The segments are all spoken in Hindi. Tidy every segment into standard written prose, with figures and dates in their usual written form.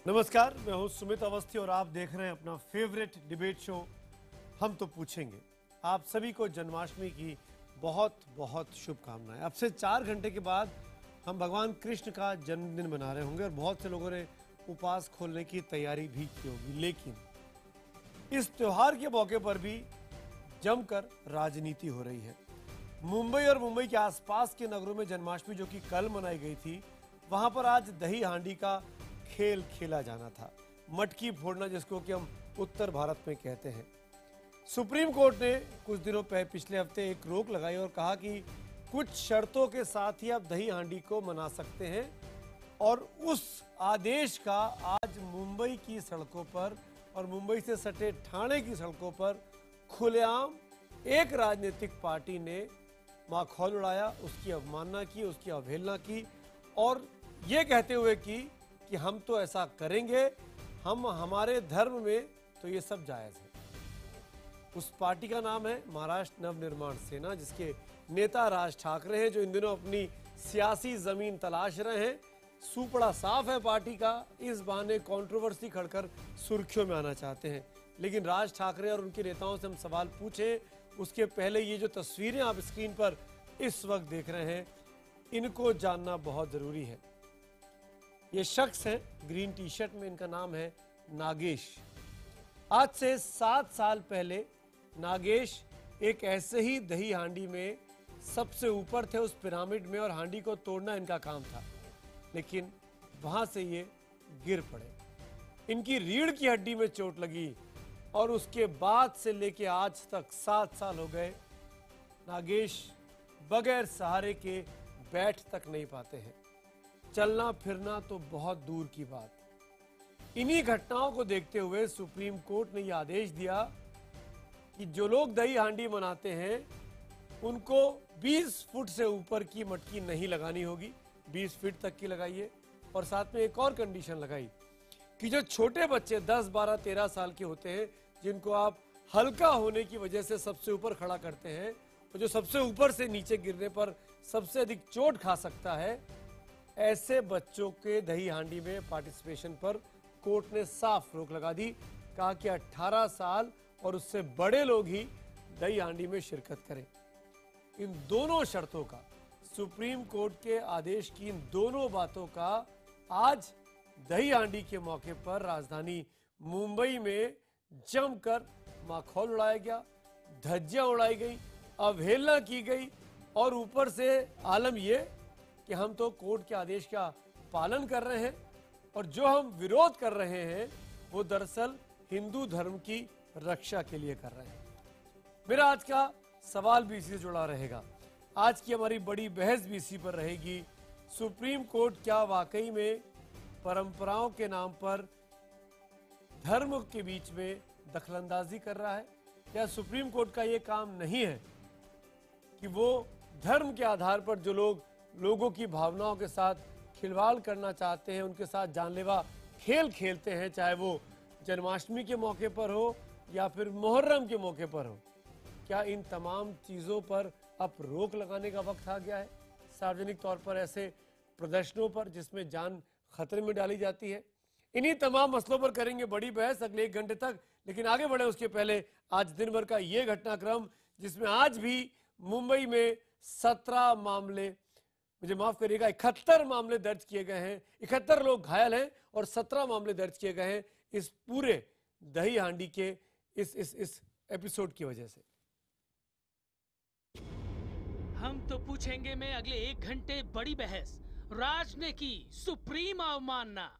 नमस्कार, मैं हूं सुमित अवस्थी और आप देख रहे हैं अपना फेवरेट डिबेट शो हम तो पूछेंगे। आप सभी को जन्माष्टमी की बहुत बहुत शुभकामनाएं। अब से 4 घंटे के बाद हम भगवान कृष्ण का जन्मदिन मना रहे होंगे और बहुत से लोगों ने उपवास खोलने की तैयारी भी की होगी, लेकिन इस त्योहार के मौके पर भी जमकर राजनीति हो रही है। मुंबई और मुंबई के आसपास के नगरों में जन्माष्टमी जो कि कल मनाई गई थी, वहां पर आज दही हांडी का खेल खेला जाना था, मटकी फोड़ना जिसको कि हम उत्तर भारत में कहते हैं। सुप्रीम कोर्ट ने कुछ दिनों पहले पिछले हफ्ते एक रोक लगाई और कहा कि कुछ शर्तों के साथ ही आप दही हांडी को मना सकते हैं, और उस आदेश का आज मुंबई की सड़कों पर और मुंबई से सटे ठाणे की सड़कों पर खुलेआम एक राजनीतिक पार्टी ने माखौल उड़ाया, उसकी अवमानना की, उसकी अवहेलना की और ये कहते हुए कि हम तो ऐसा करेंगे, हम हमारे धर्म में तो ये सब जायज है। उस पार्टी का नाम है महाराष्ट्र नवनिर्माण सेना, जिसके नेता राज ठाकरे हैं, जो इन दिनों अपनी सियासी जमीन तलाश रहे हैं। सुपड़ा साफ है पार्टी का, इस बहाने कंट्रोवर्सी खड़कर सुर्खियों में आना चाहते हैं। लेकिन राज ठाकरे और उनके नेताओं से हम सवाल पूछें उसके पहले ये जो तस्वीरें आप स्क्रीन पर इस वक्त देख रहे हैं, इनको जानना बहुत जरूरी है। ये शख्स है ग्रीन टी शर्ट में, इनका नाम है नागेश। आज से 7 साल पहले नागेश एक ऐसे ही दही हांडी में सबसे ऊपर थे, उस पिरामिड में, और हांडी को तोड़ना इनका काम था। लेकिन वहां से ये गिर पड़े, इनकी रीढ़ की हड्डी में चोट लगी और उसके बाद से लेके आज तक 7 साल हो गए, नागेश बगैर सहारे के बैठ तक नहीं पाते हैं। चलना फिरना तो बहुत दूर की बात। इन्हीं घटनाओं को देखते हुए सुप्रीम कोर्ट ने यह आदेश दिया कि जो लोग दही हांडी मनाते हैं उनको 20 फुट से ऊपर की मटकी नहीं लगानी होगी, 20 फीट तक की लगाइए। और साथ में एक और कंडीशन लगाई कि जो छोटे बच्चे 10, 12, 13 साल के होते हैं, जिनको आप हल्का होने की वजह से सबसे ऊपर खड़ा करते हैं और जो सबसे ऊपर से नीचे गिरने पर सबसे अधिक चोट खा सकता है, ऐसे बच्चों के दही हांडी में पार्टिसिपेशन पर कोर्ट ने साफ रोक लगा दी। कहा कि 18 साल और उससे बड़े लोग ही दही हांडी में शिरकत करें। इन दोनों शर्तों का, सुप्रीम कोर्ट के आदेश की इन दोनों बातों का आज दही हांडी के मौके पर राजधानी मुंबई में जमकर माखौल उड़ाया गया, धज्जियां उड़ाई गई, अवहेलना की गई और ऊपर से आलम यह कि हम तो कोर्ट के आदेश का पालन कर रहे हैं और जो हम विरोध कर रहे हैं वो दरअसल हिंदू धर्म की रक्षा के लिए कर रहे हैं। मेरा आज का सवाल भी इसी से जुड़ा रहेगा। आज की हमारी बड़ी बहस भी इसी पर रहेगी। सुप्रीम कोर्ट क्या वाकई में परंपराओं के नाम पर धर्म के बीच में दखलंदाजी कर रहा है, या सुप्रीम कोर्ट का ये काम नहीं है कि वो धर्म के आधार पर जो लोगों की भावनाओं के साथ खिलवाड़ करना चाहते हैं, उनके साथ जानलेवा खेल खेलते हैं, चाहे वो जन्माष्टमी के मौके पर हो या फिर मुहर्रम के मौके पर हो। क्या इन तमाम चीज़ों पर अब रोक लगाने का वक्त आ गया है? सार्वजनिक तौर पर ऐसे प्रदर्शनों पर जिसमें जान खतरे में डाली जाती है। इन्हीं तमाम मसलों पर करेंगे बड़ी बहस अगले 1 घंटे तक। लेकिन आगे बढ़े उसके पहले आज दिन भर का ये घटनाक्रम, जिसमें आज भी मुंबई में 17 मामले, मुझे माफ करिएगा 71 मामले दर्ज किए गए हैं, 71 लोग घायल हैं और 17 मामले दर्ज किए गए हैं इस पूरे दही हांडी के इस एपिसोड की वजह से। हम तो पूछेंगे में अगले 1 घंटे बड़ी बहस, राज ने की सुप्रीम अवमानना।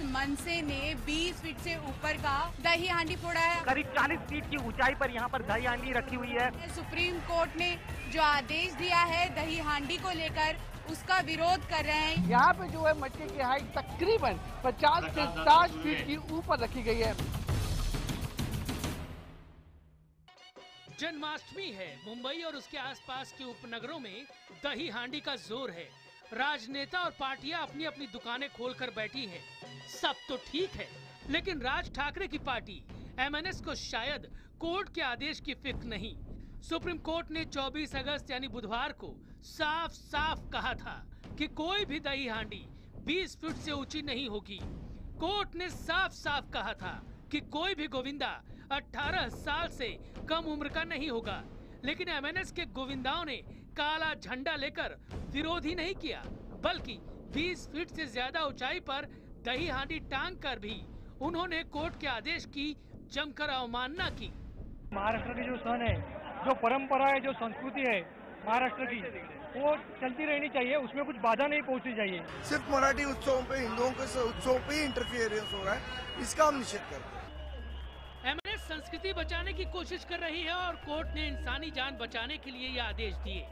मनसे ने 20 फीट से ऊपर का दही हांडी फोड़ा है। करीब 40 फीट की ऊंचाई पर यहाँ पर दही हांडी रखी हुई है। सुप्रीम कोर्ट ने जो आदेश दिया है दही हांडी को लेकर, उसका विरोध कर रहे हैं। यहाँ पे जो है मटके की हाइट तकरीबन 50 से 60 फीट की ऊपर रखी गई है। जन्माष्टमी है, मुंबई और उसके आसपास के उपनगरों में दही हांडी का जोर है। राजनेता और पार्टियां अपनी अपनी दुकानें खोलकर बैठी हैं। सब तो ठीक है, लेकिन राज ठाकरे की पार्टी एमएनएस को शायद कोर्ट के आदेश की फिक्र नहीं। सुप्रीम कोर्ट ने 24 अगस्त यानी बुधवार को साफ साफ कहा था कि कोई भी दही हांडी 20 फीट से ऊंची नहीं होगी। कोर्ट ने साफ साफ कहा था कि कोई भी गोविंदा 18 साल से कम उम्र का नहीं होगा। लेकिन एमएनएस के गोविंदाओं ने काला झंडा लेकर विरोध ही नहीं किया, बल्कि 20 फीट से ज्यादा ऊंचाई पर दही हांडी टांग कर भी उन्होंने कोर्ट के आदेश की जमकर अवमानना की। महाराष्ट्र की जो सन है, जो परंपरा है, जो संस्कृति है महाराष्ट्र की, वो चलती रहनी चाहिए, उसमें कुछ बाधा नहीं पहुंचनी चाहिए। सिर्फ मराठी उत्सवों पे, हिंदुओं के उत्सवों पे ही इंटरफियरेंस हो रहा है, इसका हम निषेध करते हैं। एमएनएस संस्कृति बचाने की कोशिश कर रही है और कोर्ट ने इंसानी जान बचाने के लिए ये आदेश दिए।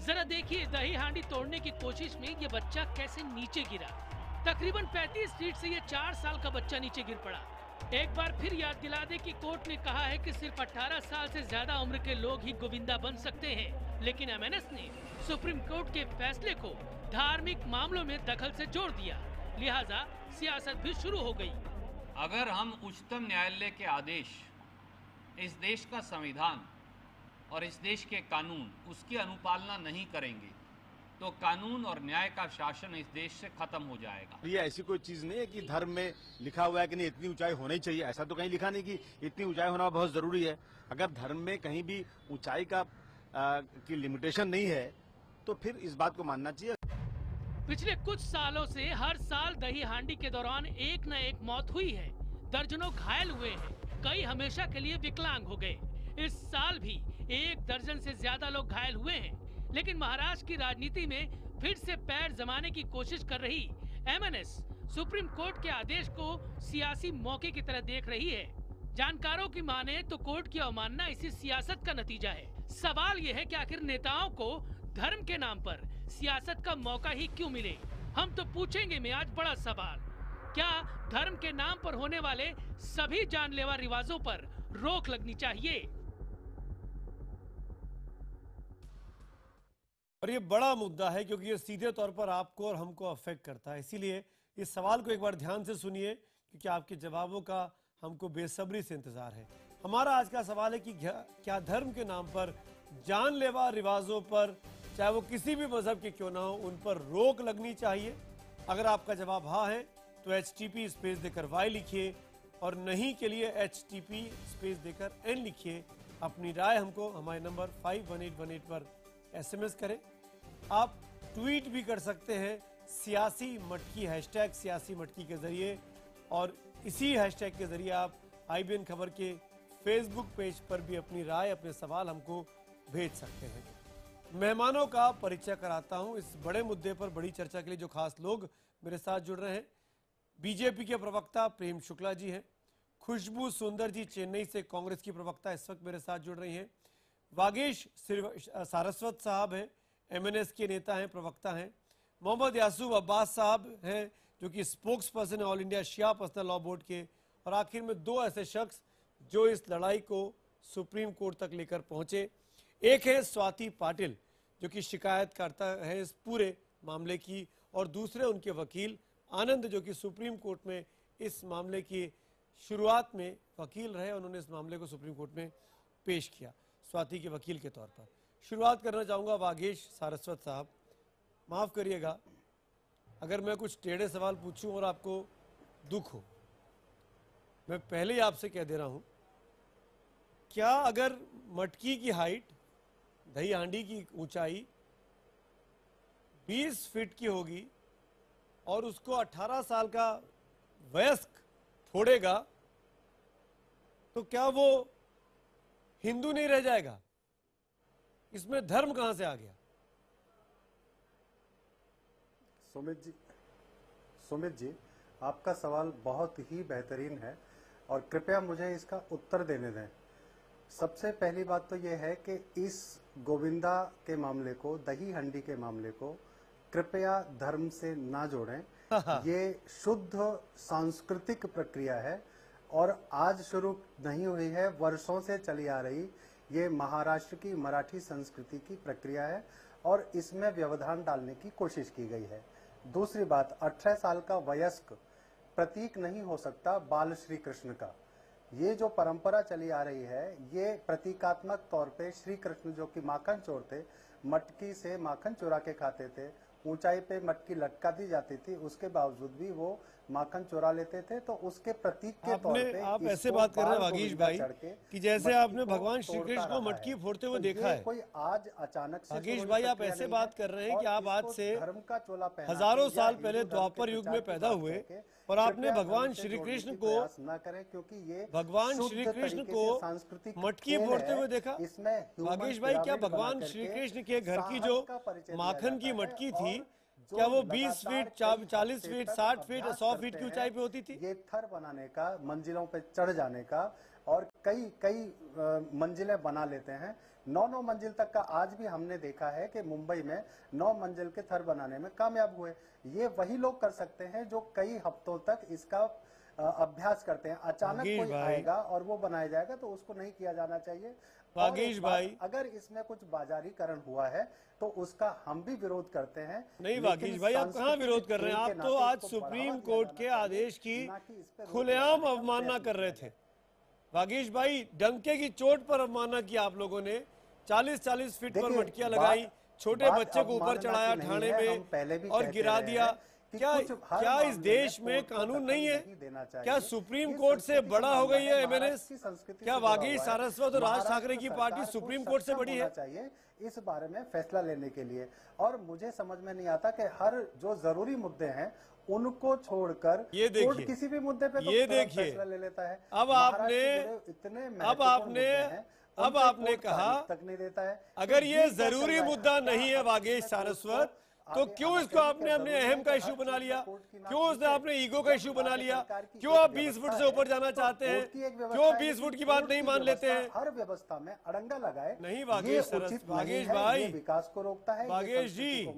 जरा देखिए दही हांडी तोड़ने की कोशिश में ये बच्चा कैसे नीचे गिरा। तकरीबन 35 फीट से ये 4 साल का बच्चा नीचे गिर पड़ा। एक बार फिर याद दिला दे कि कोर्ट ने कहा है कि सिर्फ 18 साल से ज्यादा उम्र के लोग ही गोविंदा बन सकते हैं, लेकिन एमएनएस ने सुप्रीम कोर्ट के फैसले को धार्मिक मामलों में दखल से जोड़ दिया, लिहाजा सियासत भी शुरू हो गई। अगर हम उच्चतम न्यायालय के आदेश, इस देश का संविधान और इस देश के कानून, उसकी अनुपालना नहीं करेंगे तो कानून और न्याय का शासन इस देश से खत्म हो जाएगा। ये ऐसी कोई चीज नहीं है कि धर्म में लिखा हुआ है कि नहीं इतनी ऊंचाई होनी चाहिए, ऐसा तो कहीं लिखा नहीं कि इतनी ऊंचाई होना बहुत जरूरी है। अगर धर्म में कहीं भी ऊंचाई का की लिमिटेशन नहीं है तो फिर इस बात को मानना चाहिए। पिछले कुछ सालों से हर साल दही हांडी के दौरान एक न एक मौत हुई है, दर्जनों घायल हुए हैं, कई हमेशा के लिए विकलांग हो गए। इस साल भी 1 दर्जन से ज्यादा लोग घायल हुए हैं। लेकिन महाराष्ट्र की राजनीति में फिर से पैर जमाने की कोशिश कर रही एमएनएस सुप्रीम कोर्ट के आदेश को सियासी मौके की तरह देख रही है। जानकारों की माने तो कोर्ट की अवमानना इसी सियासत का नतीजा है। सवाल ये है कि आखिर नेताओं को धर्म के नाम पर सियासत का मौका ही क्यों मिले। हम तो पूछेंगे में आज बड़ा सवाल, क्या धर्म के नाम पर होने वाले सभी जानलेवा रिवाजों पर रोक लगनी चाहिए? और ये बड़ा मुद्दा है क्योंकि ये सीधे तौर पर आपको और हमको अफेक्ट करता है। इसीलिए इस सवाल को एक बार ध्यान से सुनिए क्योंकि आपके जवाबों का हमको बेसब्री से इंतजार है। हमारा आज का सवाल है कि क्या धर्म के नाम पर जानलेवा रिवाजों पर, चाहे वो किसी भी मजहब के क्यों ना हो, उन पर रोक लगनी चाहिए? अगर आपका जवाब हाँ है तो HTP स्पेस देकर Y लिखिए और नहीं के लिए HTP स्पेस देकर N लिखिए। अपनी राय हमको हमारे नंबर 51818 पर SMS करें। आप ट्वीट भी कर सकते हैं सियासी मटकी, हैशटैग सियासी मटकी के जरिए, और इसी हैशटैग के जरिए आप IBN खबर के फेसबुक पेज पर भी अपनी राय, अपने सवाल हमको भेज सकते हैं। मेहमानों का परिचय कराता हूं इस बड़े मुद्दे पर बड़ी चर्चा के लिए जो खास लोग मेरे साथ जुड़ रहे हैं। बीजेपी के प्रवक्ता प्रेम शुक्ला जी हैं। खुशबू सुंदर जी चेन्नई से कांग्रेस की प्रवक्ता इस वक्त मेरे साथ जुड़ रही हैं। वागेश सारस्वत साहब हैं, MNS के नेता हैं, प्रवक्ता हैं। मोहम्मद यासूब अब्बास साहब हैं जो कि स्पोक्स पर्सन है ऑल इंडिया शिया पर्सनल लॉ बोर्ड के। और आखिर में 2 ऐसे शख्स जो इस लड़ाई को सुप्रीम कोर्ट तक लेकर पहुंचे। एक है स्वाति पाटिल जो कि शिकायतकर्ता है इस पूरे मामले की, और दूसरे उनके वकील आनंद जो कि सुप्रीम कोर्ट में इस मामले की शुरुआत में वकील रहे। उन्होंने इस मामले को सुप्रीम कोर्ट में पेश किया स्वाति के वकील के तौर पर। शुरुआत करना चाहूँगा वागेश सारस्वत साहब, माफ़ करिएगा अगर मैं कुछ टेढ़े सवाल पूछूं और आपको दुख हो। मैं पहले ही आपसे कह दे रहा हूं, क्या अगर मटकी की हाइट, दही हांडी की ऊंचाई 20 फीट की होगी और उसको 18 साल का वयस्क फोड़ेगा तो क्या वो हिंदू नहीं रह जाएगा? इसमें धर्म कहां से आ गया? सुमित जी, आपका सवाल बहुत ही बेहतरीन है और कृपया मुझे इसका उत्तर देने दें। सबसे पहली बात तो यह है कि इस गोविंदा के मामले को, दही हंडी के मामले को कृपया धर्म से ना जोड़ें। ये शुद्ध सांस्कृतिक प्रक्रिया है और आज शुरू नहीं हुई है, वर्षों से चली आ रही ये महाराष्ट्र की मराठी संस्कृति की प्रक्रिया है और इसमें व्यवधान डालने की कोशिश की गई है। दूसरी बात, 18 साल का वयस्क प्रतीक नहीं हो सकता बाल श्री कृष्ण का। ये जो परंपरा चली आ रही है, ये प्रतीकात्मक तौर पे श्री कृष्ण जो कि माखन चोर थे, मटकी से माखन चुरा के खाते थे, ऊंचाई पे मटकी लटका दी जाती थी, उसके बावजूद भी वो माखन चुरा लेते थे। तो उसके प्रतीक के तौर पे आप ऐसे बात कर रहे हैं वागीश भाई कि जैसे आपने भगवान श्री कृष्ण को मटकी फोड़ते हुए देखा है। कोई आज अचानक से वागीश भाई आप ऐसे बात कर रहे हैं कि आप आज से धर्म का चोला हजारों साल पहले द्वापर युग में पैदा हुए और आपने भगवान श्री कृष्ण को न करें, क्योंकि ये भगवान श्री कृष्ण को मटकी फोड़ते हुए देखा। वागीश भाई, क्या भगवान श्री कृष्ण के घर की जो माखन की मटकी थी, क्या वो 20 फीट, 40 फीट, 60 फीट, 100 फीट की ऊंचाई पे होती थी? ये थर बनाने का, मंजिलों पे चढ़ जाने का, और कई मंजिलें बना लेते हैं। 9 मंजिल तक का आज भी हमने देखा है कि मुंबई में 9 मंजिल के थर बनाने में कामयाब हुए। ये वही लोग कर सकते हैं जो कई हफ्तों तक इसका अभ्यास करते हैं। अचानक कोई आएगा और वो बनाया जाएगा, तो उसको नहीं किया जाना चाहिए। वागीश भाई, अगर इसमें कुछ बाजारीकरण हुआ है तो उसका हम भी विरोध करते हैं। नहीं वागीश भाई, आप कहाँ विरोध कर रहे हैं? आप तो आज सुप्रीम कोर्ट के आदेश की खुलेआम अवमानना कर रहे थे। वागीश भाई, डंके की चोट पर अवमानना की आप लोगों ने। 40-40 फीट पर मटकियां लगाई, छोटे बच्चे को ऊपर चढ़ाया ठाणे में और गिरा दिया। क्या इस देश में कानून नहीं है? क्या सुप्रीम कोर्ट से बड़ा हो गई है एमएनएस? क्या वागीश सारस्वत और राज ठाकरे की पार्टी सुप्रीम कोर्ट से बड़ी है? चाहिए इस बारे में फैसला लेने के लिए। और मुझे समझ में नहीं आता कि हर जो जरूरी मुद्दे हैं उनको छोड़कर ये देखिए, किसी भी मुद्दे पे ये देखिए फैसला ले लेता है। अब आपने कहा तक नहीं देता है। अगर ये जरूरी मुद्दा नहीं है वागीश सारस्वत, तो क्यों इसको आपने अपने अहम का इशू बना लिया? क्यों उसने अपने ईगो का इशू बना लिया? क्यों आप 20 फुट से ऊपर जाना चाहते हैं? क्यों 20 फुट की बात नहीं मान लेते हैं? हर व्यवस्था में अड़ंगा लगाए नहीं वागीश भाई, विकास को रोकता है, वागीश जी को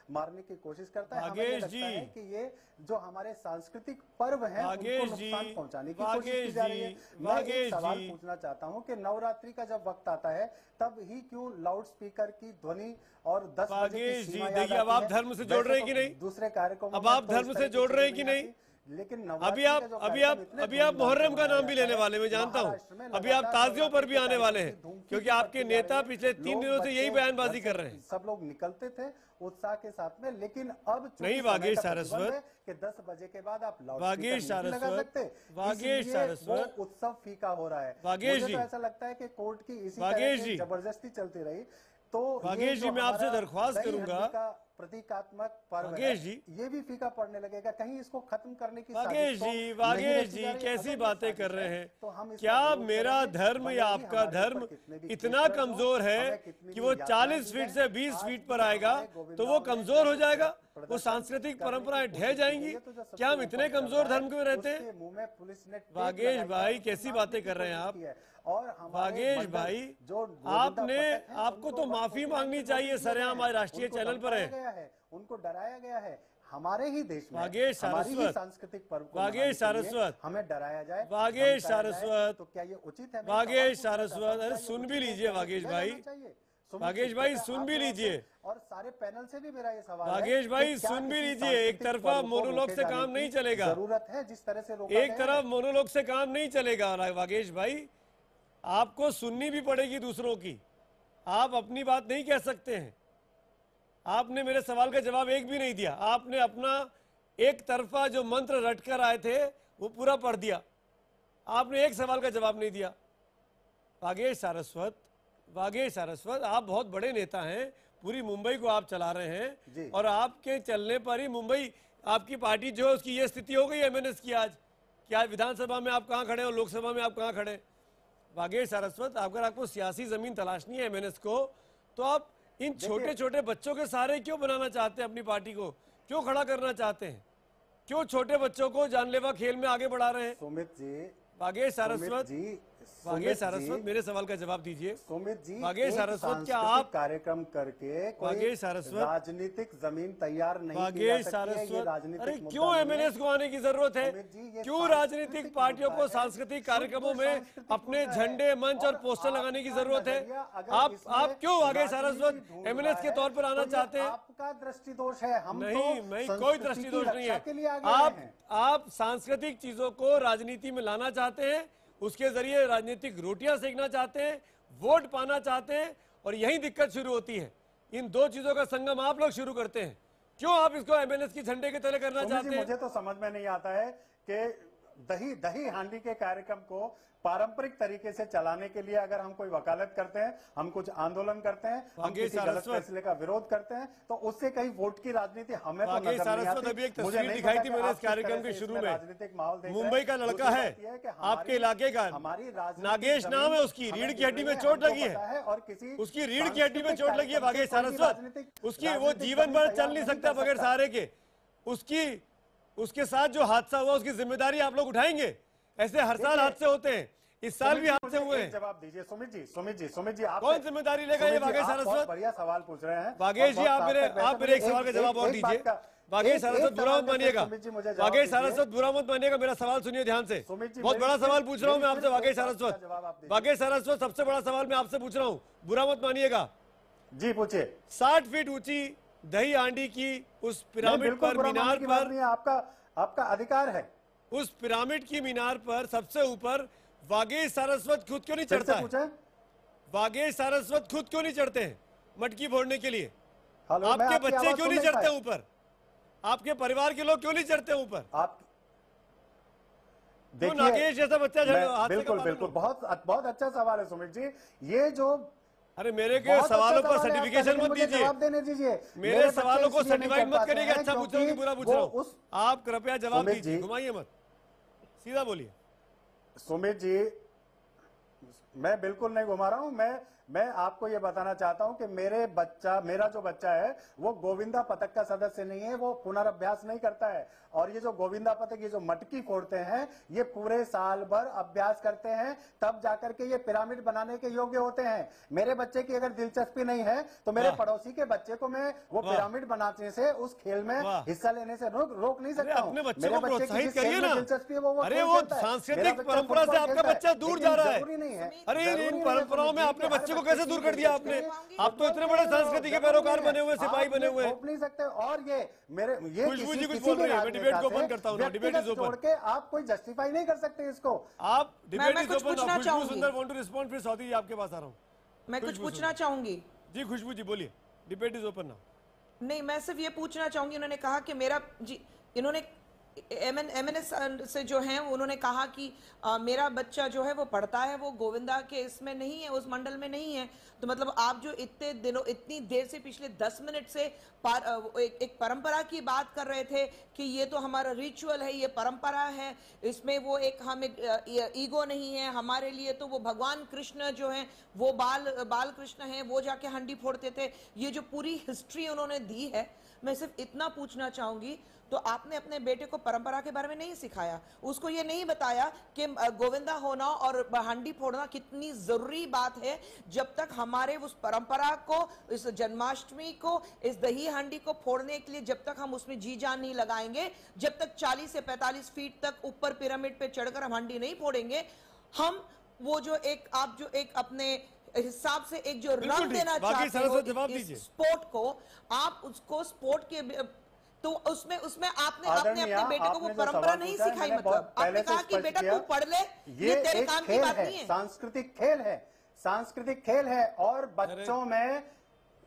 मारने की कोशिश करता है। वागीश जी, कि ये जो हमारे सांस्कृतिक पर्व हैं उनको नुकसान पहुंचाने की कोशिश की जा रही है। मैं एक सवाल पूछना चाहता हूं कि नवरात्रि का जब वक्त आता है तब ही क्यों लाउड स्पीकर की ध्वनि और 10 बजे की सीमा याद आती है? अब आप धर्म से जोड़ रहे हैं कि नहीं? दूसरे कार्यक्रम अब आप धर्म से जोड़ रहे हैं कि नहीं? लेकिन अभी आप मुहर्रम का नाम भी लेने वाले, मैं जानता हूं। अभी आप ताजियों पर भी आने वाले हैं, क्योंकि आपके नेता पिछले 3 दिनों से यही बयानबाजी कर रहे हैं। सब लोग निकलते थे उत्साह के साथ में, लेकिन अब नहीं वागीश सारस्वत कि 10 बजे के बाद आप वागीश सारस्वत उत्सव फीका हो रहा है। वागीश जी, ऐसा लगता है कि कोर्ट की इसी तरह की जबरदस्ती चलती रही। तो वागीश जी, मैं आपसे दरख्वास्त करूंगा, प्रतीकात्मक पर्व वागीश जी, ये भी फीका पड़ने लगेगा। कहीं इसको खत्म करने की वागीश जी कैसी बातें कर रहे हैं? क्या मेरा धर्म या आपका धर्म इतना कमजोर है कि वो 40 फीट से 20 फीट पर आएगा तो वो कमजोर हो जाएगा? वो सांस्कृतिक परंपराएं ढह जाएंगी? क्या हम इतने कमजोर धर्म में रहते हैं? वागीश भाई, कैसी बातें कर रहे हैं आप? और वागीश भाई, आपको तो माफी मांगनी चाहिए सरेआम, आज राष्ट्रीय चैनल पर है। उनको डराया गया है हमारे ही देश में। वागीश सारस्वत, सांस्कृतिक पर्व वागीश सारस्वत, हमें डराया जाए। वागीश सारस्वत, तो क्या ये उचित है? वागीश सारस्वत, अरे सुन भी लीजिए वागीश भाई, वागीश भाई सुन भी लीजिए। और सारे पैनल से भी मेरा ये सवाल वागीश भाई सुन भी लीजिए। एक तरफा मोनोलॉग से काम नहीं चलेगा, जरूरत है जिस तरह से एक तरफ मोनोलॉग से काम नहीं चलेगा। वागीश भाई, आपको सुननी भी पड़ेगी दूसरों की, आप अपनी बात नहीं कह सकते हैं। आपने मेरे सवाल का जवाब एक भी नहीं दिया। आपने अपना एक तरफा जो मंत्र रटकर आए थे वो पूरा पढ़ दिया, आपने एक सवाल का जवाब नहीं दिया। वागीश सारस्वत, आप बहुत बड़े नेता हैं, पूरी मुंबई को आप चला रहे हैं, और आपके चलने पर ही मुंबई, आपकी पार्टी जो है उसकी ये स्थिति हो गई एमएनएस की आज। क्या विधानसभा में आप कहाँ खड़े और लोकसभा में आप कहाँ खड़े? वागीश सारस्वत, अगर आपको सियासी जमीन तलाशनी है एमएनएस को, तो आप इन छोटे छोटे बच्चों के सहारे क्यों बनाना चाहते हैं? अपनी पार्टी को क्यों खड़ा करना चाहते हैं? क्यों छोटे बच्चों को जानलेवा खेल में आगे बढ़ा रहे हैं? सुमित जी, वागीश सारस्वत, मेरे सवाल का जवाब दीजिए। सुमित जी, वागीश सारस्वत, क्या आप कार्यक्रम करके वागीश सारस्वत राजनीतिक जमीन तैयार नहीं? वागीश सारस्वत, अरे क्यों एमएनएस को आने की जरूरत है? क्यों राजनीतिक पार्टियों को सांस्कृतिक कार्यक्रमों में अपने झंडे, मंच और पोस्टर लगाने की जरूरत है? आप क्यों वागीश सारस्वत एमएनएस के तौर पर आना चाहते हैं? आपका दृष्टि दोष है। हम नहीं, कोई दृष्टि दोष नहीं है। आप सांस्कृतिक चीजों को राजनीति में लाना चाहते हैं, उसके जरिए राजनीतिक रोटियां सेकना चाहते हैं, वोट पाना चाहते हैं, और यही दिक्कत शुरू होती है। इन दो चीजों का संगम आप लोग शुरू करते हैं। क्यों आप इसको एमएनएस की झंडे के तले करना चाहते हैं? मुझे तो समझ में नहीं आता है कि दही हांडी के कार्यक्रम को पारंपरिक तरीके से चलाने के लिए अगर हम कोई वकालत करते हैं, हम कुछ आंदोलन करते हैं, हम किसी गलत फैसले का विरोध करते हैं, तो उससे कहीं वोट की राजनीति हमें तो नजर नहीं आती। अभी एक तस्वीर दिखाई थी मैंने इस कार्यक्रम के शुरू में, राजनीतिक माहौल मुंबई का लड़का है आपके इलाके का, नागेश नाम है उसकी, रीढ़ की हड्डी में चोट लगी है, और किसी उसकी रीढ़ की हड्डी में चोट लगी है वागेश सारस्वत, उसकी वो जीवन भर चल नहीं सकता बगैर सहारे के। उसके साथ जो हादसा हुआ उसकी जिम्मेदारी आप लोग उठाएंगे? ऐसे हर साल हादसे होते हैं, इस साल भी हादसे हुए हैं। जवाब दीजिए सुमित जी आप कौन जिम्मेदारी लेगा? ये वागेश सारस्वत बढ़िया सवाल पूछ रहे हैं। वागेश जी आप मेरे एक सवाल का जवाब और दीजिए। वागेश सारस्वत बुरा मत मानिएगा, वागेश सारस्वत बुरा मत मानिएगा, मेरा सवाल सुनिए ध्यान से। बहुत बड़ा सवाल पूछ रहा हूँ मैं आपसे वागेश सारस्वत। वागेश सारस्वत सबसे बड़ा सवाल मैं आपसे पूछ रहा हूँ, बुरा मत मानिएगा जी, पूछिए। 60 फीट ऊंची दही हांडी की उस पिरामिड पर, मीनार पर, आपका अधिकार है। उस पिरामिड की मीनार पर सबसे ऊपर वागेश सारस्वत खुद क्यों नहीं चढ़ता है? वागेश सारस्वत खुद क्यों नहीं चढ़ते हैं मटकी फोड़ने के लिए? आपके बच्चे क्यों नहीं चढ़ते ऊपर? आपके परिवार के लोग क्यों नहीं चढ़ते ऊपर? आप देखिए, नागेश जैसा बच्चा बिल्कुल बहुत अच्छा सवाल है सुमित जी। ये जो अरे मेरे के सवालों पर सर्टिफिकेशन मत दीजिए, जवाब देने दीजिए। मेरे सवालों को सर्टिफाइड मत करिएगा। अच्छा पूछ रहा हूँ कि बुरा पूछ रहा हूँ? आप कृपया जवाब दीजिए, घुमाइए मत, सीधा बोलिए। सुमित जी, मैं बिल्कुल नहीं घुमा रहा हूं। मैं आपको ये बताना चाहता हूं कि मेरा जो बच्चा है वो गोविंदा पथक का सदस्य नहीं है, वो पुनर्अभ्यास नहीं करता है। और ये जो गोविंदा पथक, ये जो मटकी फोड़ते हैं, ये पूरे साल भर अभ्यास करते हैं, तब जाकर के ये पिरामिड बनाने के योग्य होते हैं। मेरे बच्चे की अगर दिलचस्पी नहीं है तो मेरे पड़ोसी के बच्चे को मैं वो पिरामिड बनाने से, उस खेल में हिस्सा लेने से रोक नहीं सकता हूँ। मेरे बच्चे की दिलचस्पी है वो सांस्कृतिक परंपरा से आपका बच्चा दूर जा रहा है। अरे इन परंपराओं में आपने बच्चे को कैसे दूर कर दिया आपने? आप तो इतने बड़े संस्कृति के पैरोकार बने हुए, सिपाही बने हुए हैं। नहीं सकते। और ये खुशबू जी कुछ बोल रही है, मैं डिबेट को ओपन करता हूं। डिबेट इज ओपन के आप कोई जस्टिफाई नहीं कर सकते इसको। आप डिबेट इज ओपन। खुशबू सुंदर वांट टू रिस्पॉन्ड, फिर सौदी जी आपके पास आ रहा हूं। मैं कुछ पूछना चाहूंगी जी। खुशबू जी बोलिए, डिबेट इज ओपन नाउ। नहीं, मैं सिर्फ ये पूछना चाहूंगी, उन्होंने कहा कि मेरा जी, इन्होंने एमएनएस से जो है उन्होंने कहा कि मेरा बच्चा जो है वो पढ़ता है, वो गोविंदा के इसमें नहीं है, उस मंडल में नहीं है। तो मतलब आप जो इतनी देर से, पिछले 10 मिनट से एक परंपरा की बात कर रहे थे कि ये तो हमारा रिचुअल है, ये परंपरा है, इसमें वो हम ईगो नहीं है हमारे लिए। तो वो भगवान कृष्ण जो है वो बाल कृष्ण है, वो जाके हंडी फोड़ते थे। ये जो पूरी हिस्ट्री उन्होंने दी है, मैं सिर्फ इतना पूछना चाहूंगी, तो आपने अपने बेटे को परंपरा के बारे में नहीं सिखाया, उसको ये नहीं बताया कि गोविंदा होना और हंडी फोड़ना कितनी जरूरी बात है। जब तक हमारे उस परंपरा को, इस जन्माष्टमी को, इस दही हंडी को फोड़ने के लिए जब तक हम उसमें जी जान नहीं लगाएंगे, जब तक 40 से 45 फीट तक ऊपर पिरामिड पे चढ़कर हम हंडी नहीं फोड़ेंगे, हम वो जो आप जो एक अपने हिसाब से एक जो रंग देना चाहते हो इस स्पोर्ट को, आप उसको स्पोर्ट के, तो उसमें आपने अपने बेटे को वो परंपरा नहीं सिखाई। मतलब आपने कहा कि बेटा तू पढ़ ले, ये तेरे काम की बात नहीं है। सांस्कृतिक खेल है और बच्चों में,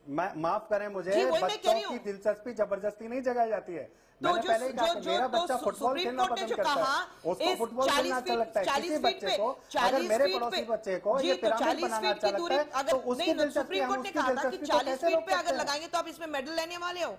माफ करें मुझे, बच्चों की दिलचस्पी जबरदस्ती नहीं जगाई जाती है। तो मेरा बच्चा फुटबॉल खेलना पसंद करता है, उसको फुटबॉल खेलना अच्छा लगता है। किसी बच्चे को, अगर मेरे पड़ोसी बच्चे को ये पिरामिड बनाना अच्छा लगता है, तो उसकी दिलचस्पी, सुप्रीम कोर्ट ने कहा था कि 40 फीट पे अगर लगाएंगे तो आप इसमें मेडल लेने वाले हो।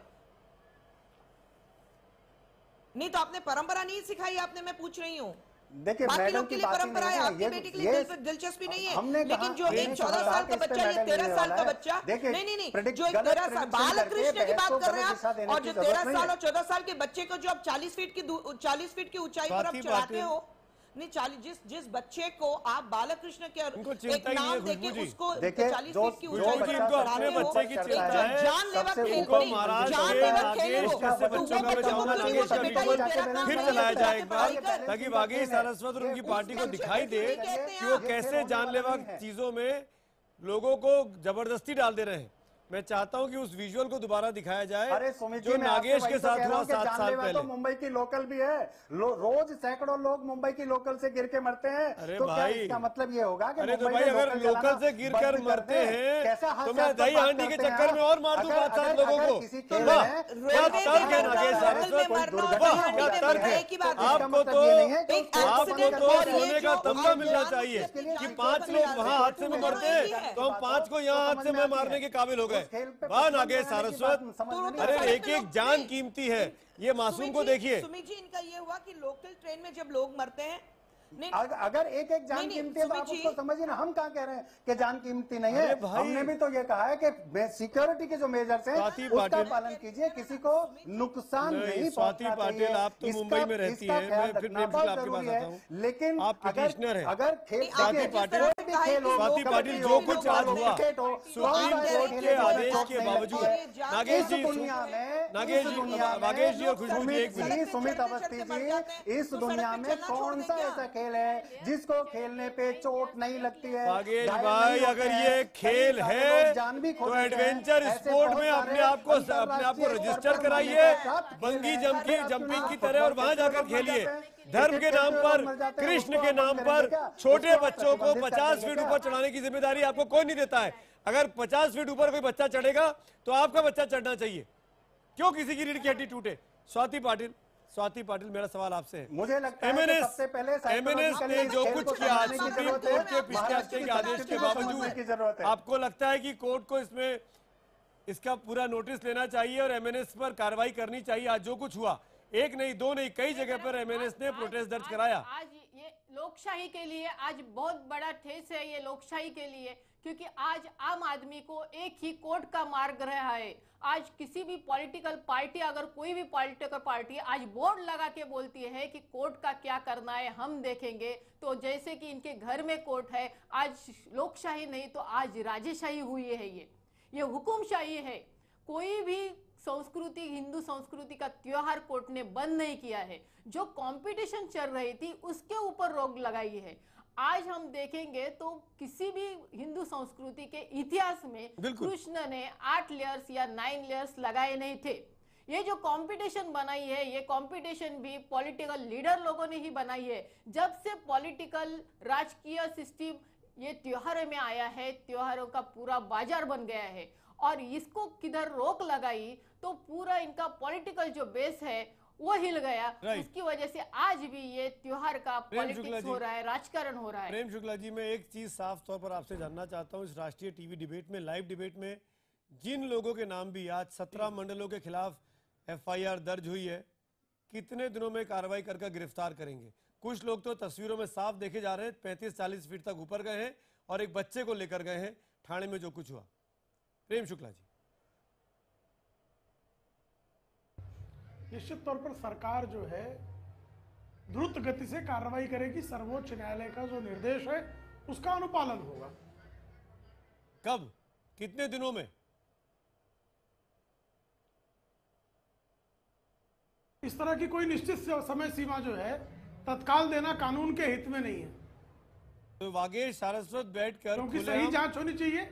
नहीं तो आपने परंपरा नहीं सिखाई आपने, मैं पूछ रही हूँ। देखिए, मैडम की बात परंपरा है, आपके बेटे के लिए दिलचस्पी नहीं है, लेकिन जो एक 14 साल का बच्चा, ये 13 साल का बच्चा, नहीं, जो 13 साल बाल कृष्ण की बात कर रहे हैं आप, और जो 13 साल और 14 साल के बच्चे को जो आप 40 फीट की ऊंचाई पर आप चढ़ाते हो, नहीं, जिस बच्चे को आप बालकृष्ण के एक नाम देके उसको 40 फीट की ऊंचाई पर चढ़ाते हो, जानलेवा खेल फिर चलाया जाए एक बार, ताकि वागेश सारस्वत और उनकी पार्टी को दिखाई दे कि वो कैसे जानलेवा चीजों में लोगों को जबरदस्ती डाल दे रहे हैं। मैं चाहता हूं कि उस विजुअल को दोबारा दिखाया जाए। अरे सुमित जी, जो मैं आपसे नागेश वही के तो साथ कह रहा हुआ हूं कि 7 साल जानलेवा पहले। तो मुंबई की लोकल भी है। रोज सैकड़ों लोग मुंबई की लोकल से गिर के मरते हैं। अरे तो क्या भाई, इसका मतलब ये होगा कि अरे तो मुंबई भाई में अगर लोकल से गिर कर मरते हैं तो मैं दही हांडी के चक्कर में और मार दूं 5-7 लोगों को। वाह, क्या तर्क है नागेश सारस्वत, वाह क्या तर्क है। आपको तो सोने का तमगा मिलना चाहिए कि 5 लोग वहाँ हादसे में मरते हैं तो हम 5 को यहाँ हादसे में मारने के काबिल हो गए। वाह नागेश सारस्वत, अरे एक एक जान कीमती है। ये मासूम को देखिए। सुमित जी, इनका ये हुआ कि लोकल ट्रेन में जब लोग मरते हैं, अगर एक एक जान कीमती है तो आप उसको समझिए ना। हम कहाँ कह रहे हैं कि जान कीमती नहीं है। हमने भी तो ये कहा है कि सिक्योरिटी के जो मेजर्स हैं उसका पालन कीजिए, किसी को नुकसान नहीं स्वाति पाटिल, आप तो मुंबई में रहती हैं, मैं फिर प्रेम शुक्ला आपके पास आता हूँ। लेकिन आप पिटिशनर हैं। अगर स्वाति पाटिल जो कुछ आज हुआ सुप्रीम कोर्ट के आदेश के बावजूद, नागेश जी और खुशबू जी, एक मिनट। सुमित अवस्थी जी, इस दुनिया में कौन सा ऐसा खेल है जिसको खेलने पे चोट नहीं लगती है? नागेश भाई, अगर ये खेल है तो एडवेंचर स्पोर्ट में अपने आप को रजिस्टर कराइए, बंगी जंपिंग की तरह, और वहां जाकर खेलिए। धर्म के नाम पर, कृष्ण के नाम पर छोटे बच्चों को 50 फीट ऊपर चढ़ाने की जिम्मेदारी आपको कोई नहीं देता है। अगर 50 फीट ऊपर कोई बच्चा चढ़ेगा तो आपका बच्चा चढ़ना चाहिए, क्यों किसी की रीढ़ की हड्डी टूटे। स्वाति पाटिल, मेरा सवाल आपसे है। मुझे लगता है कि सबसे पहले एमएनएस ने जो कुछ किया सुप्रीम कोर्ट के पिछले हफ्ते के आदेश के बावजूद, आपको लगता है कि कोर्ट को इसमें इसका पूरा नोटिस लेना चाहिए और एमएनएस पर कार्रवाई करनी चाहिए? आज जो कुछ हुआ, एक नहीं दो नहीं, कई जगह पर एमएनएस ने प्रोटेस्ट दर्ज कराया। आज ये लोकशाही के लिए आज बहुत बड़ा ठेस है, ये लोकशाही के लिए, क्योंकि आज आम आदमी को एक ही कोर्ट का मार्ग रहा है। आज किसी भी पॉलिटिकल पार्टी, अगर कोई भी पॉलिटिकल पार्टी आज बोर्ड लगा के बोलती है कि कोर्ट का क्या करना है हम देखेंगे, तो जैसे कि इनके घर में कोर्ट है, आज लोकशाही नहीं तो आज राजेशाही हुई है। ये हुकुमशाही है। कोई भी संस्कृति, हिंदू संस्कृति का त्योहार कोर्ट ने बंद नहीं किया है। जो कंपटीशन चल रही थी उसके ऊपर रोक लगाई है। आज हम देखेंगे तो किसी भी हिंदू संस्कृति के इतिहास में कृष्ण ने 8 लेयर्स या 9 लेयर्स लगाए नहीं थे। ये जो कंपटीशन बनाई है, ये कंपटीशन भी पॉलिटिकल लीडर लोगों ने ही बनाई है। जब से पॉलिटिकल राजकीय सिस्टम ये त्योहारों में आया है, त्योहारों का पूरा बाजार बन गया है, और इसको किधर रोक लगाई तो पूरा इनका पॉलिटिकल जो बेस है वो हिल गया। उसकी वजह से आज भी ये त्योहार का पॉलिटिक्स हो रहा है, राजकारण हो रहा है। प्रेम शुक्ला जी, मैं एक चीज साफ तौर पर आपसे जानना चाहता हूं, इस राष्ट्रीय टीवी डिबेट में, लाइव डिबेट में, जिन लोगों के नाम भी आज 17 मंडलों के खिलाफ एफआईआर दर्ज हुई है, कितने दिनों में कार्रवाई कर गिरफ्तार करेंगे? कुछ लोग तो तस्वीरों में साफ देखे जा रहे हैं 35-40 फीट तक ऊपर गए हैं और एक बच्चे को लेकर गए हैं ठाणे में जो कुछ हुआ। प्रेम शुक्ला जी। निश्चित तौर पर सरकार जो है द्रुत गति से कार्रवाई करेगी। सर्वोच्च न्यायालय का जो निर्देश है उसका अनुपालन होगा। कब, कितने दिनों में? इस तरह की कोई निश्चित समय सीमा जो है तत्काल देना कानून के हित में नहीं है। तो वागेश सारस्वत बैठकर, क्योंकि सही जांच होनी चाहिए,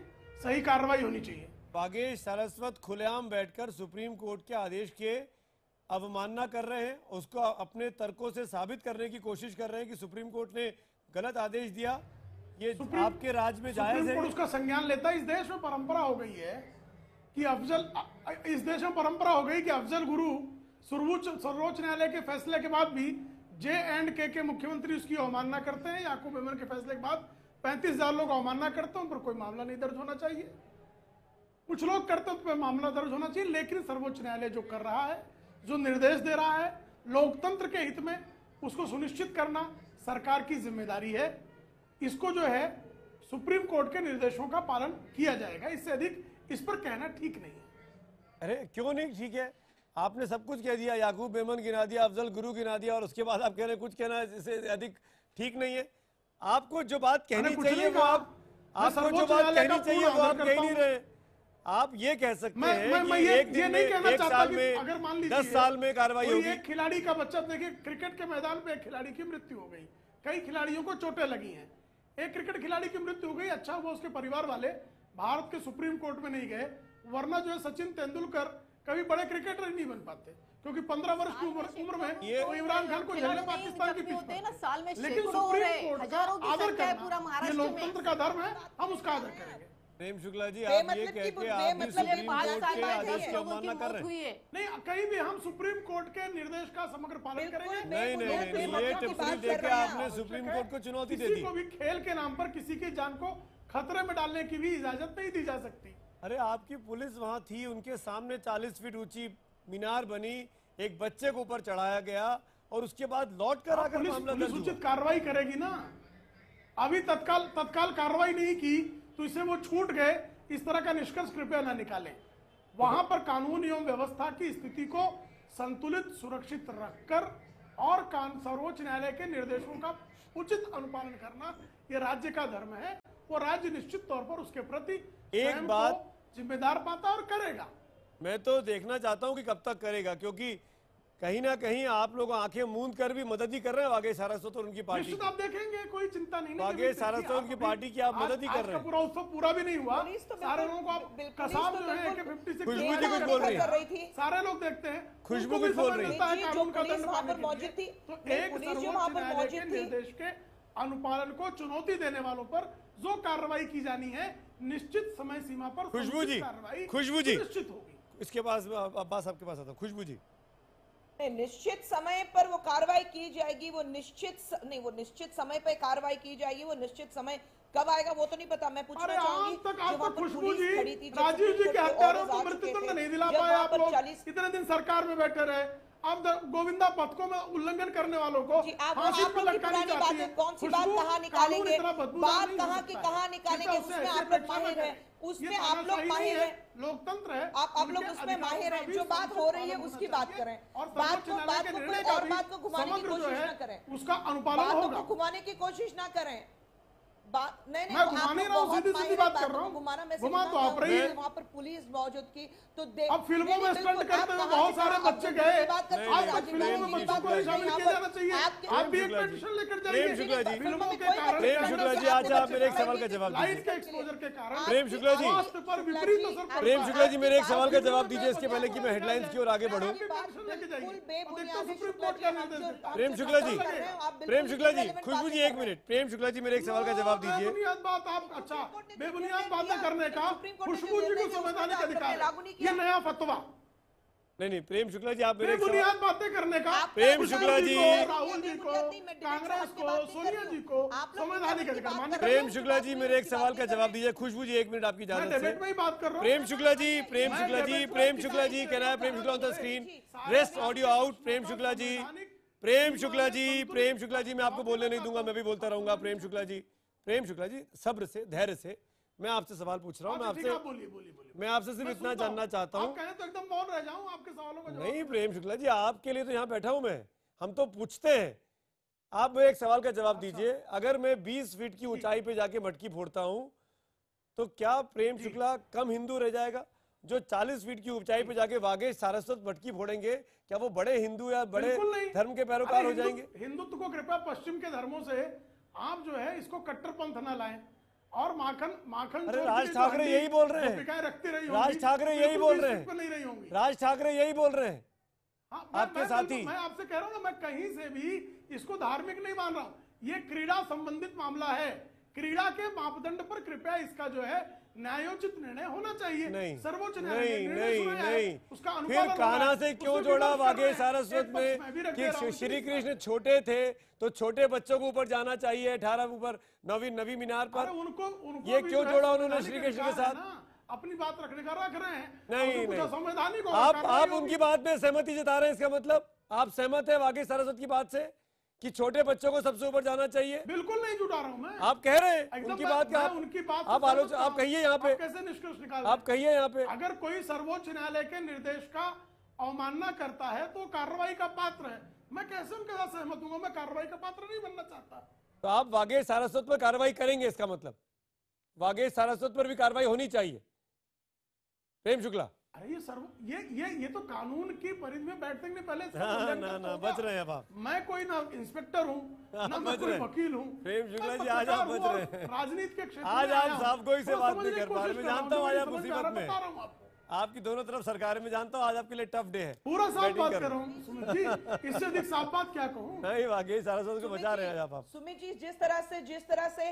सही कार्रवाई होनी चाहिए। वागेश सारस्वत खुलेआम बैठकर सुप्रीम कोर्ट के आदेश के अवमानना कर रहे हैं, उसको अपने तर्कों से साबित करने की कोशिश कर रहे हैं कि सुप्रीम कोर्ट ने गलत आदेश दिया। ये आपके राज में जायज है? उसका संज्ञान लेता है। इस देश में परंपरा हो गई है कि अफजल गुरु सर्वोच्च न्यायालय के फैसले के बाद भी J&K के मुख्यमंत्री उसकी अवमानना करते हैं। याकूब मेमन के फैसले के बाद 35,000 लोग अवमानना करते हैं, उन पर कोई मामला नहीं दर्ज होना चाहिए। कुछ लोग करते हैं, उन पर मामला दर्ज होना चाहिए। लेकिन सर्वोच्च न्यायालय जो कर रहा है, जो निर्देश दे रहा है लोकतंत्र के हित में, उसको सुनिश्चित करना सरकार की जिम्मेदारी है। इसको जो है सुप्रीम कोर्ट के निर्देशों का पालन किया जाएगा। इससे अधिक इस पर कहना ठीक नहीं है। अरे क्यों नहीं ठीक है? आपने सब कुछ कह दिया, याकूब मेमन गिना दिया, अफजल गुरु गिना दिया, और उसके बाद आप कह रहे हैं कुछ कहना इससे अधिक ठीक नहीं है। आपको जो बात कहनी चाहिए वो आपको जो बात कहनी चाहिए वो आप कह नहीं रहे। आप ये कह सकते हैं कि एक दिन में, एक साल में, अगर मान लीजिए 10 साल में कार्रवाई होगी। एक खिलाड़ी का बच्चा, देखिए क्रिकेट के मैदान पे एक खिलाड़ी की मृत्यु हो गई, कई खिलाड़ियों को चोटें लगी हैं, एक क्रिकेट खिलाड़ी की मृत्यु हो गई। अच्छा, वो उसके परिवार वाले भारत के सुप्रीम कोर्ट में नहीं गए, वरना जो है सचिन तेंदुलकर कभी बड़े क्रिकेटर ही नहीं बन पाते, क्योंकि 15 वर्ष की उम्र में ये वो इमरान खान को झेले पाकिस्तान की पिच पर। साल में लेकिन सैकड़ों हो सुप्रीम रहे, कोर्ट हजारों का की आदर संख्या है पूरा करना ये महाराष्ट्र में। लोकतंत्र का धर्म है, हम उसका आदर करेंगे। प्रेम शुक्ला जी, आप ये कह के आप भी सुप्रीम कोर्ट के आदेश की अवमानना कर रहे हैं। नहीं, कहीं भी हम सुप्रीम कोर्ट के निर्देश का समग्र पालन करेंगे। नहीं, ये टिप्पणी देके आपने सुप्रीम कोर्ट को चुनौती दे दी। किसी को भी खेल के नाम पर किसी की जान को खतरे में डालने की भी इजाजत नहीं दी जा सकती। अरे आपकी पुलिस वहां थी, उनके सामने 40 फीट ऊंची मीनार बनी, एक बच्चे को ऊपर चढ़ाया गया और उसके बाद लौट कर आकर मामला दर्ज हुआ। उचित कार्रवाई करेगी ना। अभी तत्काल कार्रवाई नहीं की तो इससे वो छूट गए, इस तरह का निष्कर्ष कृपया न निकालें। वहां पर कानून एवं व्यवस्था की स्थिति को संतुलित सुरक्षित रखकर और सर्वोच्च न्यायालय के निर्देशों का उचित अनुपालन करना ये राज्य का धर्म है। वो राज्य निश्चित तौर पर उसके प्रति एक बात जिम्मेदार पाता और करेगा। मैं तो देखना चाहता हूं कि कब तक करेगा, क्योंकि कहीं ना कहीं आप लोग आंखें मूंद कर भी मदद ही कर रहे हैं वाघेश सारस्वत और उनकी पार्टी। निश्चित आप देखेंगे, कोई चिंता नहीं। वाघेश सारस्वत और उनकी पार्टी की आप मदद ही कर रहे हैं। पूरा उत्सव पूरा भी नहीं हुआ, सारे लोगों को आप कसाब जो है AK-50 से खुशबू जी कुछ बोल रही है, सारे लोग देखते हैं। खुशबू कुछ बोल रही है। कानून का दंड पाने के लिए तो एक सर्वोच्च न्यायालय के निर्देश के अनुपालन को चुनौती देने वालों पर जो कार्रवाई की जानी है निश्चित समय सीमा पर खुशबू जी निश्चित होगी। इसके पास अब्बास आपके पास आता हूं। खुशबू जी, निश्चित समय पर वो कार्रवाई की जाएगी, वो निश्चित समय पर कार्रवाई की जाएगी। वो निश्चित समय कब आएगा वो तो नहीं पता। मैं पूछना चाहूंगी, आज तक खुशबू जी राजीव जी के हत्यारों को मृत्युदंड नहीं दिला पाए आप लोग, इतने दिन सरकार में बैठे रहे। अब गोविंदा पथकों में उल्लंघन करने वालों को फांसी पर लटकानी जाती है। कौन सी बात कहाँ निकालेंगे, बात कहाँ की कहाँ निकालेंगे, उसमें आप लोग माहिर हैं, उसमें आप लोग माहिर हैं, लोकतंत्र है, आप लोग उसमें माहिर हैं। जो बात हो रही है उसकी बात करें, बात को घुमाने की कोशिश न करें, उसका अनुपालन होगा। घुमाने की कोशिश ना करें। मैं घुमा नहीं रहा हूँ, सीधी बात कर रहा हूँ। घुमा तो आप रही है। वहाँ पर पुलिस मौजूद की तो अब फिल्मों में स्टंट करते हुए बहुत सारे बच्चे गए। आज तक फिल्मों में बच्चों को शामिल किया जाना चाहिए। आप भी एक पेटिशन लेकर जाइए। फिल्मों के कारण प्रेम शुक्ला जी, आज आप मेरे एक सवाल का जवाब दीजिए। लाइट के एक्सपोजर के कारण प्रेम शुक्ला जी, स्वास्थ्य पर विपरीत असर पड़ता है। प्रेम शुक्ला जी, मेरे एक सवाल का जवाब दीजिए इसके पहले कि मैं हेडलाइंस की ओर आगे बढ़ूं। प्रेम शुक्ला जी, खुशबू जी, एक मिनट। प्रेम शुक्ला जी, मेरे एक सवाल का जवाब दीजिए। आप अच्छा बेबुनियाद बातें करने का खुशबू जी को संवैधानिक अधिकार है, ये नया फतवा नहीं, प्रेम शुक्ला जी, आप मेरे बेबुनियाद बातें करने का प्रेम शुक्ला जी, राहुल जी को, कांग्रेस को, सोनिया जी को संवैधानिक अधिकार मानने। प्रेम शुक्ला जी, मेरे एक सवाल का जवाब दीजिए। खुशबू जी, एक मिनट आपकी इजाजत से। डिबेट में ही बात कर रहा हूं। प्रेम शुक्ला जी, प्रेम शुक्ला जी, प्रेम शुक्ला जी, कहना है Prem Shukla on the screen, rest audio out. Prem Shukla ji, Prem Shukla ji, Prem Shukla ji, मैं आपको बोलने नहीं दूंगा, मैं भी बोलता रहूंगा। प्रेम शुक्ला जी, प्रेम शुक्ला जी, सब्र से, धैर्य से मैं आपसे सवाल पूछ रहा हूं। मैं आपसे सिर्फ इतना जानना चाहता हूं। आप कहें तो एकदम मौन रह जाऊं, आपके सवालों का जवाब नहीं प्रेम शुक्ला जी, आपके लिए तो यहाँ बैठा हूं मैं, हम तो पूछते हैं। आप मुझे एक सवाल का जवाब दीजिए। अगर मैं 20 फीट की ऊंचाई पे जाके मटकी फोड़ता हूं तो क्या प्रेम शुक्ला कम हिंदू रह जाएगा? जो 40 फीट की ऊंचाई पे जाके वाघेश सारस्वत मटकी फोड़ेंगे, क्या वो बड़े हिंदू या बड़े धर्म के पैरोकार हो जाएंगे? हिंदुत्व को कृपया पश्चिम के धर्मों से आप जो है इसको कट्टरपंथ न लाएं। और माखन अरे राज ठाकरे यही बोल रहे हैं, राज ठाकरे यही बोल रहे हैं, राज ठाकरे यही बोल रहे हैं आपके साथी। मैं आपसे कह रहा हूं ना, मैं कहीं से भी इसको धार्मिक नहीं मान रहा हूं। ये क्रीड़ा संबंधित मामला है। क्रीड़ा के मापदंड पर कृपया इसका जो है न्यायोचित निर्णय होना चाहिए। सर्वोच्च नहीं, फिर कान्हा से क्यों जोड़ा वाघेश सारस्वत में कि श्री कृष्ण छोटे थे तो छोटे बच्चों को ऊपर जाना चाहिए 18 ऊपर नवी मीनार पर? ये क्यों जोड़ा उन्होंने श्री कृष्ण के साथ? अपनी बात रखने का रख रहे हैं। नहीं, संवैधानिक आप उनकी बात में सहमति जता रहे हैं, इसका मतलब आप सहमत है वाघेश सारस्वत की बात से कि छोटे बच्चों को सबसे ऊपर जाना चाहिए? बिल्कुल नहीं जुटा रहा हूं मैं। आप कह रहे हैं उनकी बात का, आप आलोचना, आप कहिए यहाँ पे, कैसे निष्कर्ष निकाल, आप कहिए यहाँ पे। अगर कोई सर्वोच्च न्यायालय के निर्देश का अवमानना करता है तो कार्रवाई का पात्र है। मैं कैसे उनके साथ सहमत हूँ? मैं कार्रवाई का पात्र नहीं बनना चाहता। तो आप वाघेश सारस्वत पर कार्रवाई करेंगे, इसका मतलब वाघेश सारस्वत पर भी कार्रवाई होनी चाहिए। प्रेम शुक्ला, अरे ये तो कानून की परिधि में बैठने के पहले ना बच रहे हैं अब आप। मैं कोई ना इंस्पेक्टर हूँ ना मैं कोई वकील हूँ। प्रेम शुक्ला जी, आज आप बच रहे हैं। राजनीति के क्षेत्र आज आप साफ गोई से बात नहीं कर पा रहे। मैं जानता हूँ आज आप मुसीबत में। आपकी दोनों तरफ सरकार में जानता हूँ, आज आपके लिए टफ डे है। पूरा साफ बात कर रहा हूँ सुमित जी, इससे अधिक साफ बात क्या कहूँ। नहीं वाकई सारस्वत को बचा रहे हैं आप। सुमित जी जिस तरह से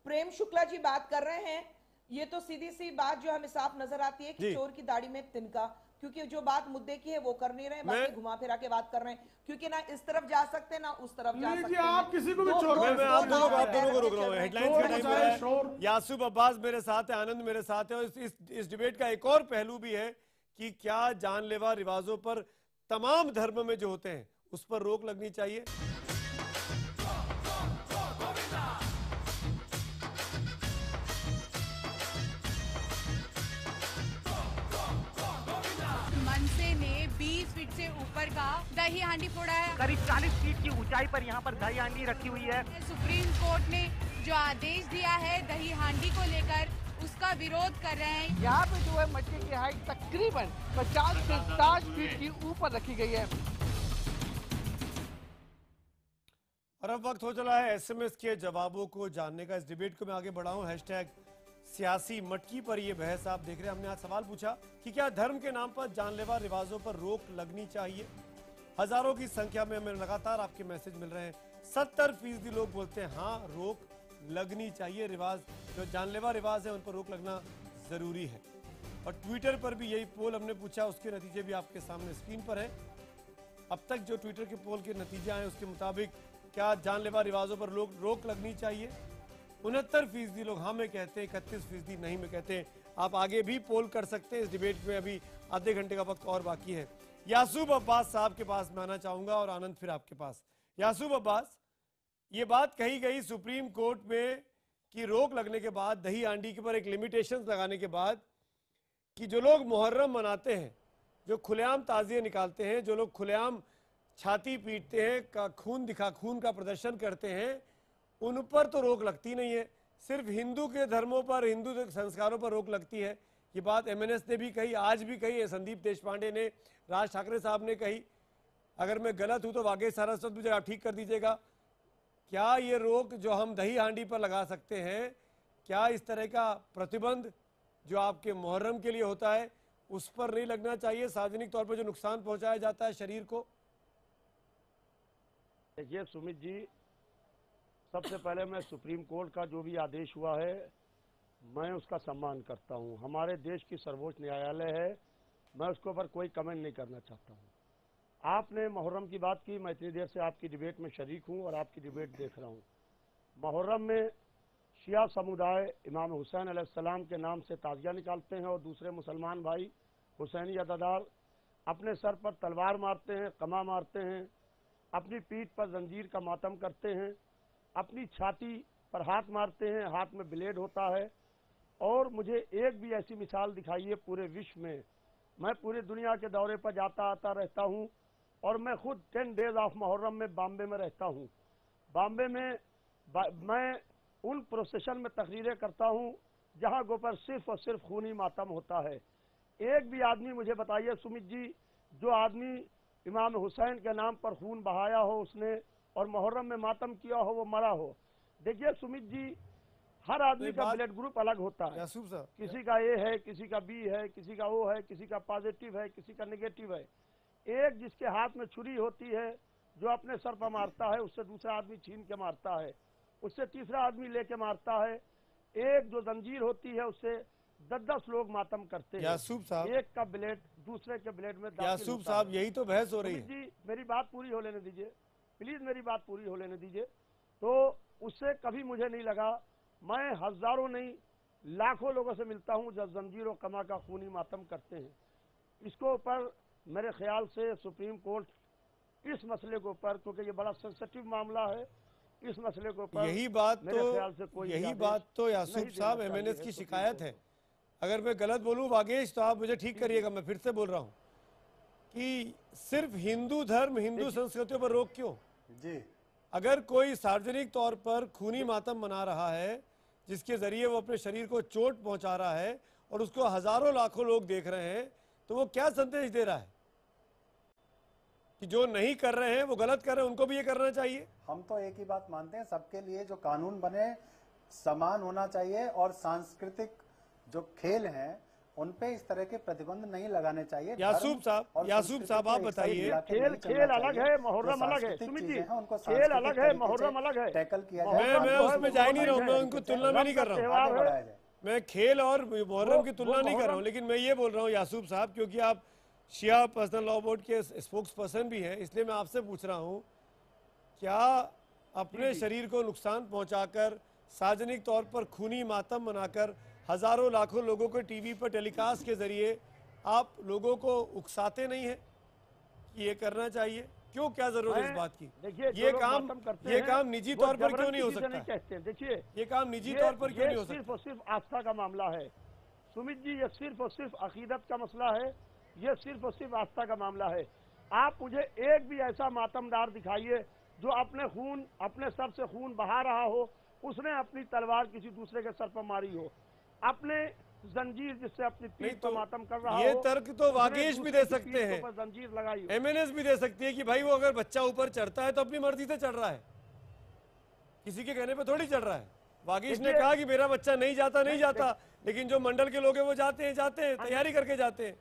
प्रेम शुक्ला जी बात कर रहे हैं, ये तो सीधी सी बात जो हमें साफ नजर आती है कि चोर की दाढ़ी में तिनका, क्योंकि जो बात मुद्दे की है वो कर नहीं रहे, बाकी घुमा फिरा के बात कर रहे हैं, क्योंकि ना इस तरफ जा सकते ना उस तरफ जा सकते हैं। आप किसी को भी चोर, मैं आप दोनों को रोक रहा हूँ। हेडलाइंस का टाइम है। यासूब अब्बास मेरे साथ है, आनंद मेरे साथ है, और इस डिबेट का एक और पहलू भी है कि क्या जानलेवा रिवाजों पर तमाम धर्म में जो होते हैं उस पर रोक लगनी चाहिए। मनसे ने 20 फीट से ऊपर का दही हांडी फोड़ा है। करीब 40 फीट की ऊंचाई पर यहाँ पर दही हांडी रखी हुई है। सुप्रीम कोर्ट ने जो आदेश दिया है दही हांडी को लेकर, उसका विरोध कर रहे हैं। यहाँ पे जो है मटके की हाइट तकरीबन 50 से 60 फीट की ऊपर रखी गई है। और अब वक्त हो चला है एसएमएस के जवाबों को जानने का। इस डिबेट को मैं आगे बढ़ाऊं, हैशटैग सियासी मटकी पर यह बहस आप देख रहे हैं। हमने आज सवाल पूछा कि क्या धर्म के नाम पर जानलेवा रिवाजों पर रोक लगनी चाहिए। हजारों की संख्या में हमें लगातार आपके मैसेज मिल रहे हैं। 70% लोग बोलते हैं हाँ रोक लगनी चाहिए, रिवाज जो जानलेवा रिवाज है उन पर रोक लगना जरूरी है। और ट्विटर पर भी यही पोल हमने पूछा, उसके नतीजे भी आपके सामने स्क्रीन पर है। अब तक जो ट्विटर के पोल के नतीजे आए उसके मुताबिक क्या जानलेवा रिवाजों पर रोक लगनी चाहिए। 69% लोग हाँ में कहते हैं, 31% नहीं में कहते हैं। आप आगे भी पोल कर सकते हैं। इस डिबेट में अभी आधे घंटे का वक्त और बाकी है। यासूब अब्बास साहब के पास मैं आना चाहूंगा और आनंद फिर आपके पास। यासूब अब्बास, ये बात कही गई सुप्रीम कोर्ट में कि रोक लगने के बाद, दही हांडी के ऊपर एक लिमिटेशंस लगाने के बाद, कि जो लोग मुहर्रम मनाते हैं, जो खुलेआम ताजिए निकालते हैं, जो लोग खुलेआम छाती पीटते हैं, का खून का प्रदर्शन करते हैं, उन पर तो रोक लगती नहीं है। सिर्फ हिंदू के धर्मों पर, हिंदू संस्कारों पर रोक लगती है। ये बात एमएनएस ने भी कही, आज भी कही है, संदीप देशपांडे ने, राज ठाकरे साहब ने कही। अगर मैं गलत हूं तो वाकई सारस्वत मुझे आप ठीक कर दीजिएगा। क्या ये रोक जो हम दही हांडी पर लगा सकते हैं, क्या इस तरह का प्रतिबंध जो आपके मुहर्रम के लिए होता है उस पर नहीं लगना चाहिए, सार्वजनिक तौर पर जो नुकसान पहुंचाया जाता है शरीर को? देखिए सुमित जी, सबसे पहले मैं सुप्रीम कोर्ट का जो भी आदेश हुआ है मैं उसका सम्मान करता हूं। हमारे देश की सर्वोच्च न्यायालय है, मैं उसके ऊपर कोई कमेंट नहीं करना चाहता हूं। आपने मुहर्रम की बात की, मैं इतनी देर से आपकी डिबेट में शरीक हूं और आपकी डिबेट देख रहा हूं। मुहर्रम में शिया समुदाय इमाम हुसैन अलैहिस्सलाम के नाम से ताजिया निकालते हैं और दूसरे मुसलमान भाई हुसैनी अदादार अपने सर पर तलवार मारते हैं, कमा मारते हैं, अपनी पीठ पर जंजीर का मातम करते हैं, अपनी छाती पर हाथ मारते हैं, हाथ में ब्लेड होता है। और मुझे एक भी ऐसी मिसाल दिखाइए पूरे विश्व में। मैं पूरी दुनिया के दौरे पर जाता आता रहता हूं और मैं खुद 10 डेज ऑफ मुहर्रम में बॉम्बे में रहता हूं। बॉम्बे में मैं उन प्रोसेशन में तकरीरें करता हूं जहां गोपर सिर्फ और सिर्फ खूनी मातम होता है। एक भी आदमी मुझे बताइए सुमित जी, जो आदमी इमाम हुसैन के नाम पर खून बहाया हो उसने और मुहर्रम में मातम किया हो, वो मरा हो। देखिए सुमित जी, हर आदमी का ब्लड ग्रुप अलग होता है। किसी का ए है, किसी का बी है, किसी का ओ है, किसी का पॉजिटिव है, किसी का नेगेटिव है। एक जिसके हाथ में छुरी होती है जो अपने सर पर मारता है, उससे दूसरा आदमी छीन के मारता है, उससे तीसरा आदमी लेके मारता है। एक जो जंजीर होती है उससे 10-10 लोग मातम करते हैं। यासूब साहब, एक का ब्लेड दूसरे के ब्लेड में यासूब साहब, यही तो बहस हो रही है जी। मेरी बात पूरी हो लेने दीजिए प्लीज, मेरी बात पूरी हो लेने दीजिए। तो उससे कभी मुझे नहीं लगा, मैं हजारों नहीं लाखों लोगों से मिलता हूं जब जंजीर और कमा का खूनी मातम करते हैं। इसको ऊपर मेरे ख्याल से सुप्रीम कोर्ट इस मसले के ऊपर, क्योंकि ये बड़ा सेंसिटिव मामला है, इस मसले के ऊपर यही बात तो यासूब साहब एमएनएस की शिकायत है। अगर मैं गलत बोलूं वागेश तो आप मुझे ठीक करिएगा। मैं फिर से बोल रहा हूं कि सिर्फ हिंदू धर्म, हिंदू संस्कृतियों पर रोक क्यों जी? अगर कोई सार्वजनिक तौर पर खूनी मातम मना रहा है जिसके जरिए वो अपने शरीर को चोट पहुंचा रहा है और उसको हजारों लाखों लोग देख रहे हैं, तो वो क्या संदेश दे रहा है कि जो नहीं कर रहे हैं वो गलत कर रहे हैं, उनको भी ये करना चाहिए? हम तो एक ही बात मानते हैं, सबके लिए जो कानून बने समान होना चाहिए और सांस्कृतिक जो खेल हैं उन पे इस तरह के प्रतिबंध नहीं लगाने चाहिए। यासूब साहब आप बताइए। खेल अलग है, मुहर्रम अलग है। सुमित जी, खेल अलग है, मुहर्रम अलग है। टैकल किया मैं उसमें जा ही नहीं रहा हूँ, मैं उनको तुलना में नहीं कर रहा हूँ। मैं खेल और मुहर्रम की तुलना नहीं कर रहा हूँ, लेकिन मैं ये बोल रहा हूँ यासूब साहब, क्योंकि आप शिया पर्सनल लॉ बोर्ड के स्पोक्स पर्सन भी हैं, इसलिए मैं आपसे पूछ रहा हूँ, क्या अपने शरीर को नुकसान पहुंचाकर, सार्वजनिक तौर पर खूनी मातम मनाकर, हजारों लाखों लोगों को टीवी पर टेलीकास्ट के जरिए आप लोगों को उकसाते नहीं हैं कि ये करना चाहिए? क्यों, क्या जरूरत है इस बात की? ये काम निजी तौर पर क्यों नहीं हो सकता? देखिए, ये काम निजी तौर पर क्यों नहीं हो सकता? सिर्फ और सिर्फ आस्था का मामला है सुमित जी, ये सिर्फ और सिर्फ अकीदत का मसला है, ये सिर्फ और सिर्फ आस्था का मामला है। आप मुझे एक भी ऐसा मातमदार दिखाइए जो अपने सर से खून बहा रहा हो, उसने अपनी तलवार किसी दूसरे के सर पर मारी हो, अपने जंजीर जिससे अपनी पीठ पर मातम कर रहा हो। ये तर्क तो वागेश भी दे सकते हैं, जंजीर लगाई, एमएनएस भी दे सकती है कि भाई वो अगर बच्चा ऊपर चढ़ता है तो अपनी मर्जी से चढ़ रहा है, किसी के कहने पे थोड़ी चढ़ रहा है। वागेश ने कहा कि मेरा बच्चा नहीं जाता, लेकिन जो मंडल के लोग हैं वो जाते हैं, तैयारी करके जाते हैं।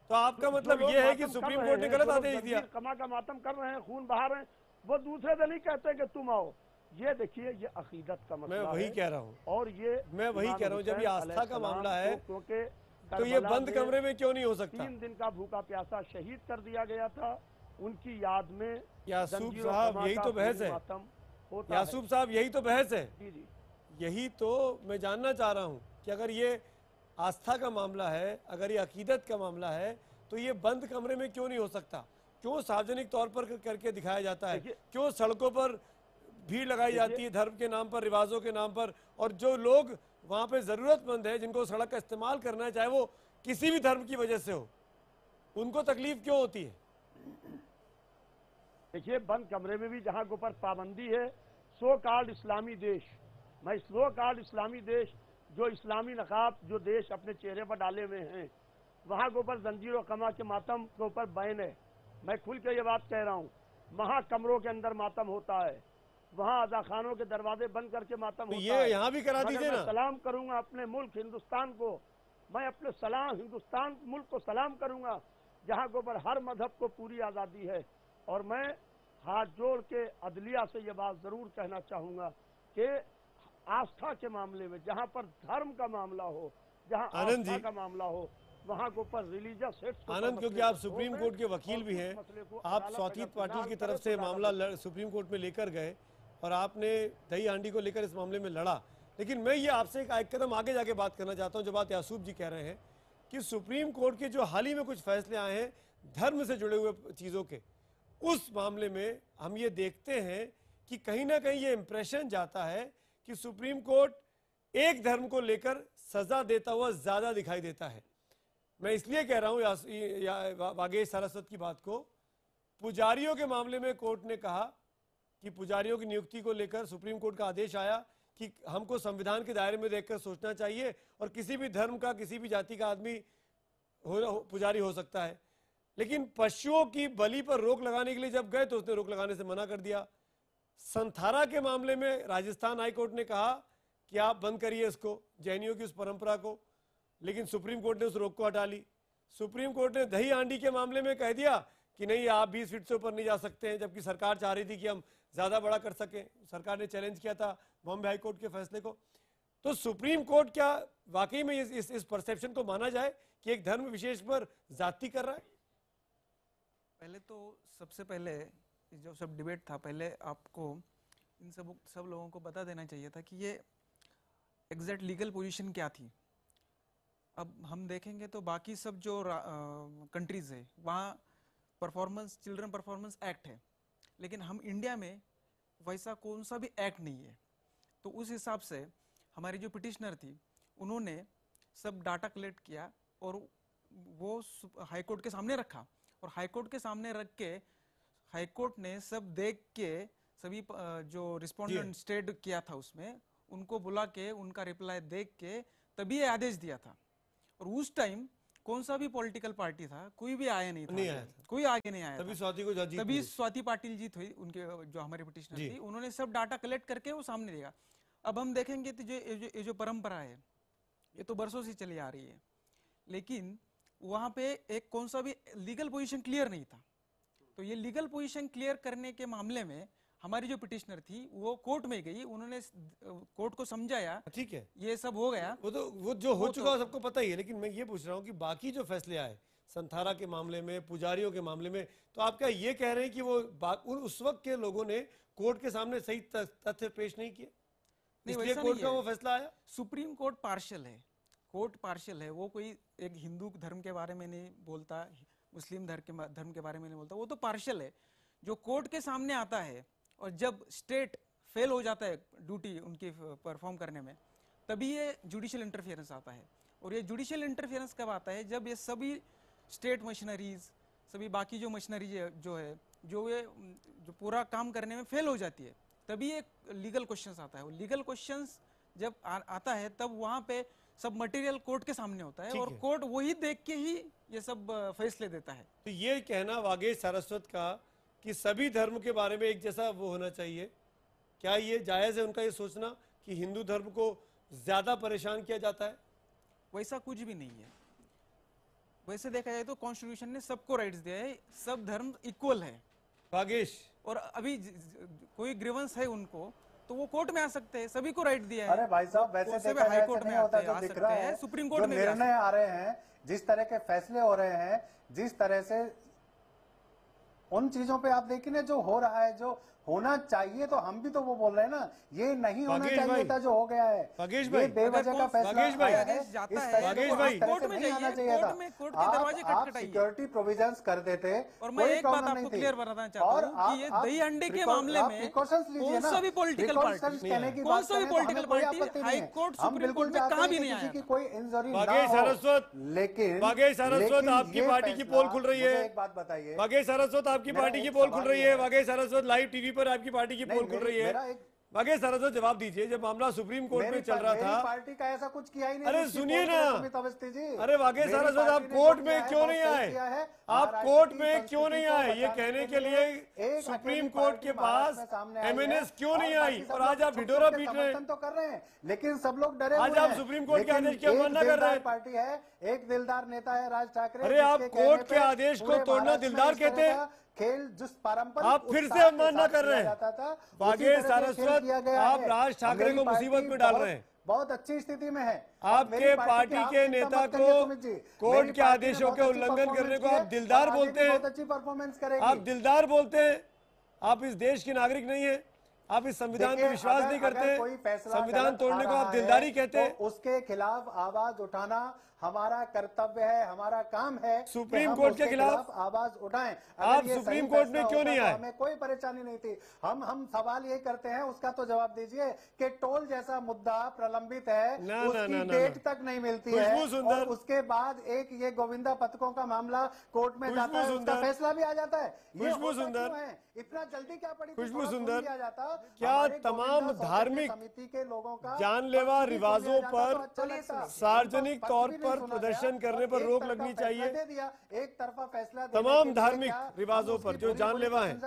तो आपका मतलब ये है कि सुप्रीम कोर्ट ने गलत आदेश दिया? कमा का मातम कर रहे हैं, खून बहा रहे हैं, वो दूसरे दिन ही कहते हैं कि तुम आओ। ये देखिए, ये अकीदत का मसला है। मैं वही कह रहा हूँ, और मैं वही कह रहा हूँ, जब ये आस्था का मामला है तो ये बंद कमरे में क्यों नहीं हो सकता? 3 दिन का भूखा प्यासा शहीद कर दिया गया था, उनकी याद में। यासूब साहब यही तो बहस है, यासूब साहब यही तो बहस है। यही तो मैं जानना चाह रहा हूँ कि अगर ये आस्था का मामला है, अगर ये अकीदत का मामला है, तो ये बंद कमरे में क्यों नहीं हो सकता? क्यों सार्वजनिक तौर पर करके दिखाया जाता है? क्यों सड़कों पर भीड़ लगाई जाती है धर्म के नाम पर, रिवाजों के नाम पर, और जो लोग वहां पे जरूरतमंद है, जिनको सड़क का इस्तेमाल करना है, चाहे वो किसी भी धर्म की वजह से हो, उनको तकलीफ क्यों होती है? देखिए, बंद कमरे में भी जहां ऊपर पाबंदी है, सो कॉल्ड इस्लामी देश, मैं सो कॉल्ड इस्लामी देश, जो इस्लामी नकाब जो देश अपने चेहरे पर डाले हुए हैं, वहां के ऊपर जंजीर और कमा के मातम के ऊपर बैन है। मैं खुल के ये बात कह रहा हूँ, वहां कमरों के अंदर मातम होता है, वहां अजाखानों के दरवाजे बंद करके मातम होता है। ये यहाँ भी करा दीजिए ना। सलाम करूंगा अपने मुल्क हिंदुस्तान को, मैं अपने हिंदुस्तान मुल्क को सलाम करूंगा, जहां के ऊपर हर मजहब को पूरी आजादी है। और मैं हाथ जोड़ के अदलिया से ये बात जरूर कहना चाहूंगा कि आस्था के मामले में, जहां पर धर्म का मामला हो, जहां आस्था का मामला हो, वहां के ऊपर रिलीजियस हिट्स। आनंद, क्योंकि आप सुप्रीम कोर्ट के वकील भी हैं, आप स्वाति पाटिल की तरफ से मामला सुप्रीम कोर्ट में लेकर गए और आपने दही हांडी को लेकर इस मामले में लड़ा। लेकिन मैं ये आपसे एक कदम आगे जाके बात करना चाहता हूँ, जो बात यासूब जी कह रहे हैं कि सुप्रीम कोर्ट के जो हाल ही में कुछ फैसले आए हैं धर्म से जुड़े हुए चीज़ों के, उस मामले में हम ये देखते हैं कि कहीं ना कहीं ये इंप्रेशन जाता है कि सुप्रीम कोर्ट एक धर्म को लेकर सजा देता हुआ ज़्यादा दिखाई देता है। मैं इसलिए कह रहा हूँ वागेश सारस्वत की बात को, पुजारियों के मामले में कोर्ट ने कहा कि पुजारियों की नियुक्ति को लेकर सुप्रीम कोर्ट का आदेश आया कि हमको संविधान के दायरे में देखकर सोचना चाहिए, और किसी भी धर्म का, किसी भी जाति का आदमी पुजारी हो सकता है। लेकिन पशुओं की बलि पर रोक लगाने के लिए जब गए तो उसने रोक लगाने से मना कर दिया। संथारा के मामले में राजस्थान हाई कोर्ट ने कहा कि आप बंद करिए इसको, जैनियों की उस परंपरा को, लेकिन सुप्रीम कोर्ट ने उस रोक को हटा ली। सुप्रीम कोर्ट ने दही हांडी के मामले में कह दिया कि नहीं, आप 20 फीट से ऊपर नहीं जा सकते हैं, जबकि सरकार चाह रही थी कि हम ज्यादा बड़ा कर सकें। सरकार ने चैलेंज किया था बॉम्बे हाई कोर्ट के फैसले को। तो सुप्रीम कोर्ट क्या वाकई में इस परसेप्शन को माना जाए कि एक धर्म विशेष पर जाति कर रहा है? पहले तो सबसे पहले जो सब डिबेट था, पहले आपको इन सब लोगों को बता देना चाहिए था कि ये एग्जैक्ट लीगल पोजीशन क्या थी। अब हम देखेंगे तो बाकी सब जो कंट्रीज है वहाँ चिल्ड्रन परफॉर्मेंस एक्ट है, लेकिन हम इंडिया में वैसा कौन सा भी एक्ट नहीं है। तो उस हिसाब से हमारी जो पिटिशनर थी उन्होंने सब डाटा कलेक्ट किया और वो हाई कोर्ट के सामने रखा, और हाई कोर्ट के सामने रख के हाई कोर्ट ने सब देख के सभी जो रिस्पोंडेंट स्टेट किया था उसमें उनको बुला के उनका रिप्लाई देख के तभी ये आदेश दिया था। और उस टाइम कौन सा भी पॉलिटिकल पार्टी था, कोई भी आया नहीं था, कोई आगे नहीं आया। तभी स्वाति पाटिल जी थी, उनके जो हमारे पिटिशनर थी, उन्होंने सब डाटा कलेक्ट करके वो सामने दिया। अब हम देखेंगे तो ये जो परंपरा है ये तो बरसों से चली आ रही है। लेकिन वहाँ पे एक कौन सा भी लीगल पोजीशन क्लियर नहीं था। तो ये लीगल पोजीशन क्लियर करने के मामले में हमारी जो पिटिशनर थी वो कोर्ट में गई, उन्होंने कोर्ट को समझाया, ठीक है, ये सब हो गया। वो जो हो चुका सबको पता ही है, लेकिन मैं ये पूछ रहा हूँ कि बाकी जो फैसले आए संथारा के मामले में, पुजारियों के मामले में, तो आप क्या ये कह रहे हैं कि वो उस वक्त के लोगों ने कोर्ट के सामने सही तथ्य पेश नहीं किए, इसलिए कोर्ट का वो फैसला आया? सुप्रीम कोर्ट पार्शियल है, कोर्ट पार्शियल है, वो कोई एक हिंदू धर्म के बारे में नहीं बोलता, मुस्लिम धर्म के बारे में नहीं बोलता, वो तो पार्शियल है। जो कोर्ट के सामने आता है और जब स्टेट फेल हो जाता है ड्यूटी उनकी परफॉर्म करने में, तभी ये जुडिशियल इंटरफियरेंस आता है। और ये जुडिशियल इंटरफियरेंस कब आता है? जब ये सभी स्टेट मशीनरीज, सभी बाकी जो मशीनरी जो है जो पूरा काम करने में फेल हो जाती है, तभी एक लीगल क्वेश्चंस आता है। वो लीगल क्वेश्चंस जब आता है तब वहाँ पे सब मटेरियल कोर्ट के सामने होता है और कोर्ट वही देख के ही ये सब फैसले देता है। तो ये कहना वागेश सारस्वत का कि सभी धर्म के बारे में एक जैसा वो होना चाहिए, क्या ये जायज़ है उनका ये सोचना कि हिंदू धर्म को ज्यादा परेशान किया जाता है? वैसा कुछ भी नहीं है। वैसे देखा जाए तो कॉन्स्टिट्यूशन ने सबको राइट्स दिया है, सब धर्म इक्वल है वागेश। और अभी कोई ग्रीवेंस है उनको तो वो कोर्ट में आ सकते हैं, सभी को राइट दिया है। अरे भाई साहब, वैसे देखा जाए तो नहीं होता, जो दिख रहा है, सुप्रीम कोर्ट में निर्णय आ रहे हैं, जिस तरह के फैसले हो रहे हैं, जिस तरह से उन चीजों पे आप देखिए ना, जो हो रहा है, जो होना चाहिए, तो हम भी तो वो बोल रहे हैं ना, ये नहीं होना चाहिए था जो हो गया है, ये बेवजह का फैसला आया है, इस तरह से नहीं आना चाहिए था। आप सिक्योरिटी प्रोविजंस कर देते, और मैं एक बात आपको क्लियर बताना चाहता हूँ कि ये दही अंडे के मामले में कौन सा भी political party high court supreme court में कहाँ भी नहीं आया, कोई इंजरी वागेश सारस्वत, लेकिन वागेश सारस्वत आपकी पार्टी की पोल खुल रही है। एक बात बताइए, वागेश सारस्वत आपकी पार्टी की पोल खुल रही है, वागेश सारस्वत लाइव टीवी पर आपकी पार्टी की पोल खुल रही है। वागेश सारस्वत जवाब दीजिए, जब मामला सुप्रीम कोर्ट में चल रहा था, पार्टी का ऐसा कुछ किया ही नहीं। अरे सुनिए ना, अरे वागेश सारस्वत आप कोर्ट में क्यों नहीं आए? आप कोर्ट में क्यों नहीं आए ये कहने के लिए सुप्रीम कोर्ट के पास एमएनएस क्यों नहीं आई? और आज आप ढिढोरा पीट रहे हैं, तो कर रहे हैं, लेकिन सब लोग डरे। आज आप सुप्रीम कोर्ट के आदेश की अवमानना कर रहे हैं। पार्टी है, एक दिलदार नेता है राज ठाकरे। अरे आप कोर्ट के आदेश को तोड़ना दिलदार कहते हैं? खेल जिस पारंपरिक, आप फिर से अवमानना कर रहे हैं। वागेश सारस्वत, आप राज ठाकरे को मुसीबत में डाल रहे हैं। बहुत अच्छी स्थिति में है। आपके पार्टी के नेता को कोर्ट के आदेशों के उल्लंघन करने को आप दिलदार बोलते हैं? बहुत अच्छी परफॉर्मेंस करेगी। आप दिलदार बोलते हैं? आप इस देश के नागरिक नहीं है? आप इस संविधान पर विश्वास नहीं करते? संविधान तोड़ने को आप दिलदारी कहते हैं? उसके खिलाफ आवाज उठाना हमारा कर्तव्य है, हमारा काम है। सुप्रीम कोर्ट के खिलाफ आवाज उठाएं। आप सुप्रीम कोर्ट में क्यों नहीं आए? हमें कोई परेशानी नहीं थी। हम सवाल ये करते हैं, उसका तो जवाब दीजिए कि टोल जैसा मुद्दा प्रलंबित है, उसकी डेट तक नहीं मिलती है, और उसके बाद एक ये गोविंदा पथकों का मामला कोर्ट में जाता है, उसका फैसला भी आ जाता है। खुशबू सुंदर, इतना जल्दी क्या पड़ी? खुशबू सुंदर, क्या तमाम धार्मिक समिति के लोगों का जानलेवा रिवाजों पर सार्वजनिक तौर पर प्रदर्शन करने पर रोक लगनी चाहिए? एक तरफा फैसला तमाम धार्मिक रिवाजों पर जो जानलेवा हैं,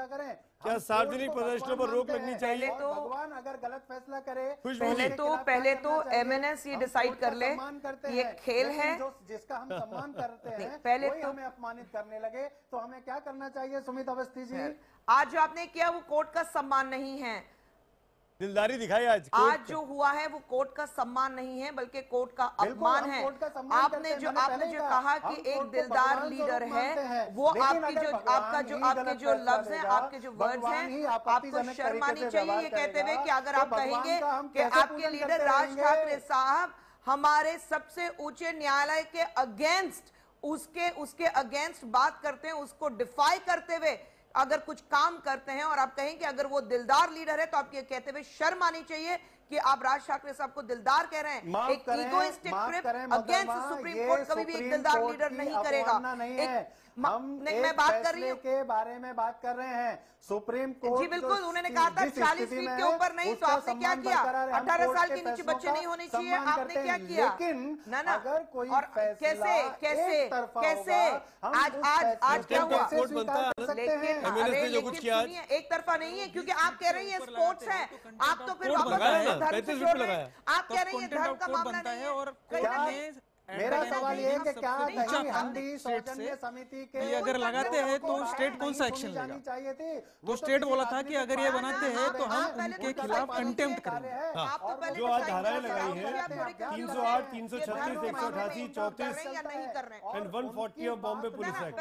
क्या सार्वजनिक प्रदर्शनों पर रोक लगनी चाहिए? भगवान अगर गलत फैसला करे, पहले तो एमएनएस ये डिसाइड कर ले ये खेल है जिसका हम सम्मान करते हैं, पहले तो हमें अपमानित करने लगे तो हमें क्या करना चाहिए? सुमित अवस्थी जी, आज जो आपने किया वो कोर्ट का सम्मान नहीं है, दिलदारी दिखाई। आज जो हुआ है वो कोर्ट का सम्मान नहीं है बल्कि कोर्ट का अपमान है। आपने जो कहा कि एक दिलदार लीडर है, वो आपके जो लफ्ज हैं, आपके जो वर्ड्स हैं, आपको शर्म आनी चाहिए ये कहते हुए कि अगर आप कहेंगे कि आपके लीडर राज ठाकरे साहब हमारे सबसे ऊंचे न्यायालय के अगेंस्ट उसके अगेंस्ट बात करते हैं, उसको डिफाई करते हुए अगर कुछ काम करते हैं, और आप कहें कि अगर वो दिलदार लीडर है, तो आप ये कहते हुए शर्म आनी चाहिए कि आप राज ठाकरे साहब को दिलदार कह रहे हैं। एक egoistic trip against supreme court कभी भी एक दिलदार लीडर नहीं करेगा। मैं बात कर रही हूँ के बारे में बात कर रहे हैं। सुप्रीम कोर्ट जी बिल्कुल, उन्होंने कहा था 40 फीट के ऊपर नहीं, तो आपने क्या किया? 18 साल के नीचे बच्चे नहीं होने चाहिए, आपने क्या किया? लेकिन अगर कोई और कैसे आज क्या हुआ? लेकिन एक तरफा नहीं है, क्योंकि आप कह रही हैं स्पोर्ट्स है, आप तो फिर आप कह रही हैं धर्म का मामला नहीं है। और मेरा सवाल ये है कि क्या दही हांडी सौजन्य समिति के ये अगर लगाते हैं तो स्टेट कौन सा एक्शन लेगा? चाहिए थी तो स्टेट बोला था कि अगर ये बनाते हैं तो हम उनके खिलाफ कंटेम्प्ट करेंगे। जो आज धाराएं लगाई हैं 308, 336, 188, 34 and 140 of Bombay police act,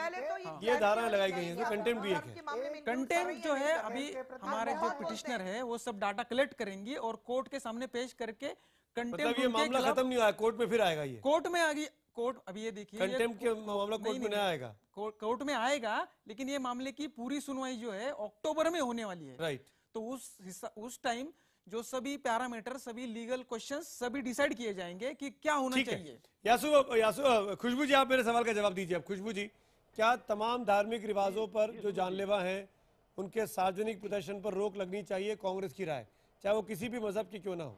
ये धाराएं लगाई गई हैं, तो कंटेम्प्ट भी एक है। कंटेम्प्ट जो है अभी हमारे जो पिटिशनर है वो सब डाटा कलेक्ट करेंगे और कोर्ट के सामने पेश करके मतलब ये मामला खत्म नहीं हुआ है, कोर्ट में फिर आएगा। ये कोर्ट में आ गई, कोर्ट अभी ये देखिए कंटेम्प्ट के मामला कोर्ट में नहीं आएगा, कोर्ट में आएगा, लेकिन ये मामले की पूरी सुनवाई जो है अक्टूबर में होने वाली है। राइट। तो उस टाइम जो सभी पैरामीटर, सभी लीगल क्वेश्चंस सभी डिसाइड किए जाएंगे कि क्या होना चाहिए। यासु खुशबू जी, आप मेरे सवाल का जवाब दीजिए। अब खुशबू जी, क्या तमाम धार्मिक रिवाजों पर जो जानलेवा हैं उनके सार्वजनिक प्रदर्शन पर रोक लगनी चाहिए? कांग्रेस की राय, चाहे वो किसी भी मजहब की क्यों ना हो।